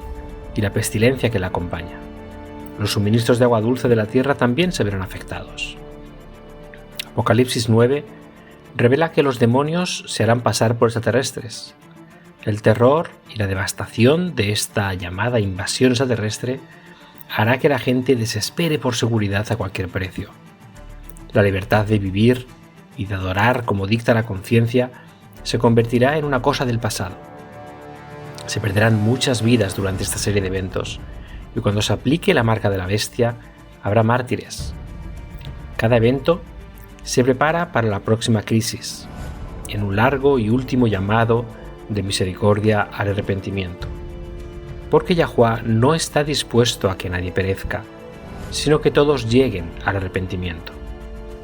y la pestilencia que la acompaña. Los suministros de agua dulce de la tierra también se verán afectados. Apocalipsis 9 revela que los demonios se harán pasar por extraterrestres. El terror y la devastación de esta llamada invasión extraterrestre hará que la gente desespere por seguridad a cualquier precio. La libertad de vivir y de adorar como dicta la conciencia se convertirá en una cosa del pasado. Se perderán muchas vidas durante esta serie de eventos, y cuando se aplique la marca de la bestia, habrá mártires. Cada evento se prepara para la próxima crisis, en un largo y último llamado de misericordia al arrepentimiento. Porque Yahuwah no está dispuesto a que nadie perezca, sino que todos lleguen al arrepentimiento.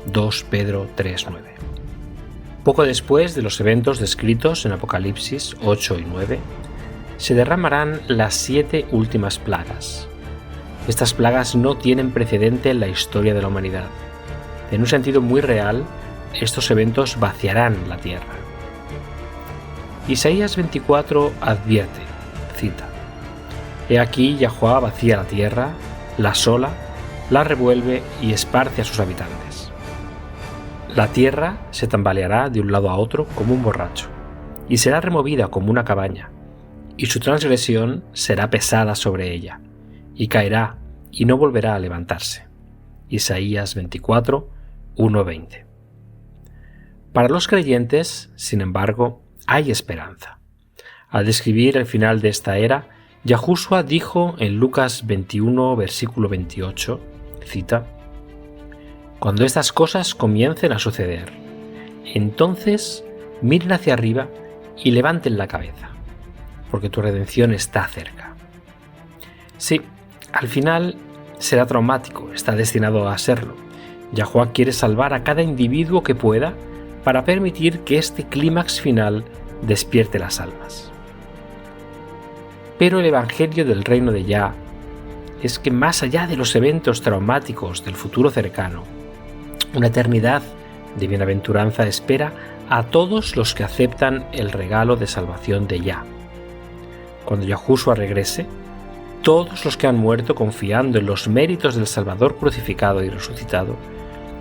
2 Pedro 3:9. Poco después de los eventos descritos en Apocalipsis 8 y 9, se derramarán las 7 últimas plagas. Estas plagas no tienen precedente en la historia de la humanidad. En un sentido muy real, estos eventos vaciarán la tierra. Isaías 24 advierte, cita: He aquí Yahuwah vacía la tierra, la asola, la revuelve y esparce a sus habitantes. La tierra se tambaleará de un lado a otro como un borracho, y será removida como una cabaña, y su transgresión será pesada sobre ella, y caerá, y no volverá a levantarse. Isaías 24, 1-20. Para los creyentes, sin embargo, hay esperanza. Al describir el final de esta era, Yahushua dijo en Lucas 21, versículo 28, cita: «Cuando estas cosas comiencen a suceder, entonces miren hacia arriba y levanten la cabeza, porque tu redención está cerca». Sí, al final será traumático, está destinado a serlo. Yahuwah quiere salvar a cada individuo que pueda para permitir que este clímax final despierte las almas. Pero el evangelio del reino de Yah es que más allá de los eventos traumáticos del futuro cercano, una eternidad de bienaventuranza espera a todos los que aceptan el regalo de salvación de Yah. Cuando Yahushua regrese, todos los que han muerto confiando en los méritos del Salvador crucificado y resucitado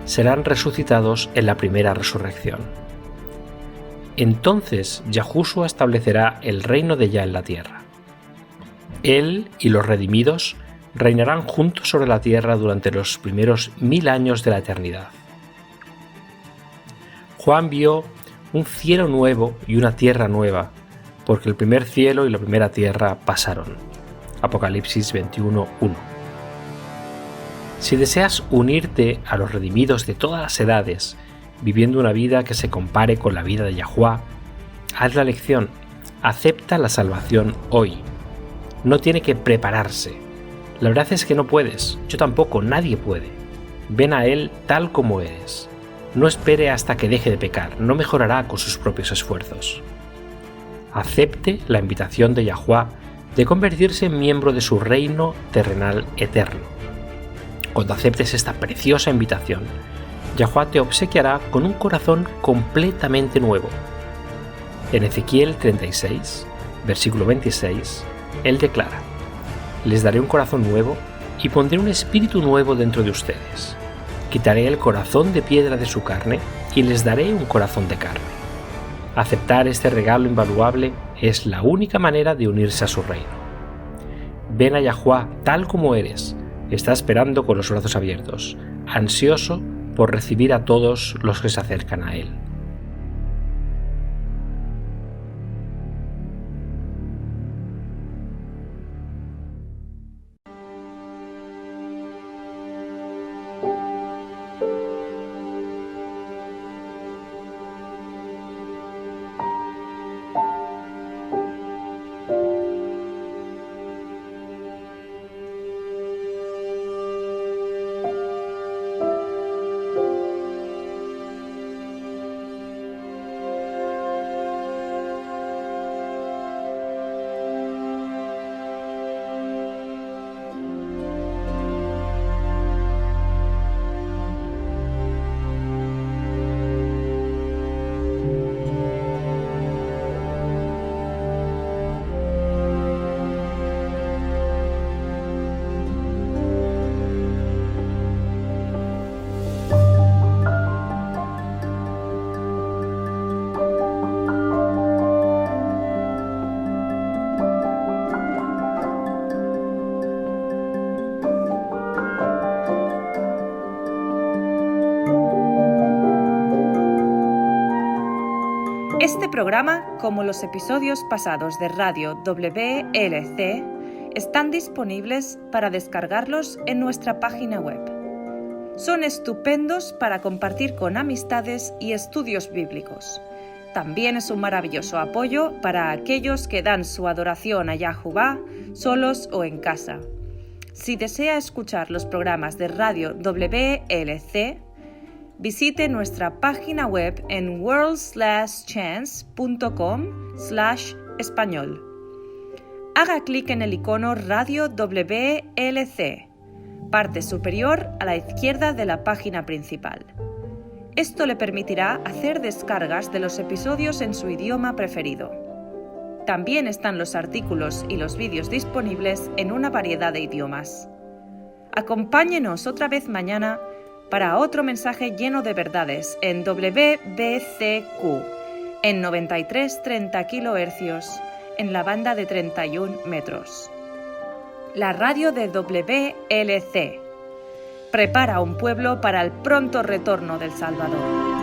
serán resucitados en la primera resurrección. Entonces Yahushua establecerá el reino de Yah en la tierra. Él y los redimidos reinarán juntos sobre la tierra durante los primeros 1000 años de la eternidad. Juan vio un cielo nuevo y una tierra nueva, porque el primer cielo y la primera tierra pasaron. Apocalipsis 21:1. Si deseas unirte a los redimidos de todas las edades, viviendo una vida que se compare con la vida de Yahuwah, haz la elección, acepta la salvación hoy. No tiene que prepararse. La verdad es que no puedes, yo tampoco, nadie puede. Ven a Él tal como eres. No espere hasta que deje de pecar, no mejorará con sus propios esfuerzos. Acepte la invitación de Yahuwah de convertirse en miembro de su reino terrenal eterno. Cuando aceptes esta preciosa invitación, Yahuwah te obsequiará con un corazón completamente nuevo. En Ezequiel 36, versículo 26, Él declara: «Les daré un corazón nuevo y pondré un espíritu nuevo dentro de ustedes. Quitaré el corazón de piedra de su carne y les daré un corazón de carne». Aceptar este regalo invaluable es la única manera de unirse a su reino. Ven a Yahuwah tal como eres. Está esperando con los brazos abiertos, ansioso por recibir a todos los que se acercan a Él. Este programa, como los episodios pasados de Radio WLC, están disponibles para descargarlos en nuestra página web. Son estupendos para compartir con amistades y estudios bíblicos. También es un maravilloso apoyo para aquellos que dan su adoración a Yahuwah solos o en casa. Si desea escuchar los programas de Radio WLC, visite nuestra página web en worldslastchance.com/español. Haga clic en el icono Radio WLC, parte superior a la izquierda de la página principal. Esto le permitirá hacer descargas de los episodios en su idioma preferido. También están los artículos y los vídeos disponibles en una variedad de idiomas. Acompáñenos otra vez mañana para otro mensaje lleno de verdades en WBCQ, en 9330 kHz, en la banda de 31 metros. La radio de WLC prepara un pueblo para el pronto retorno del Salvador.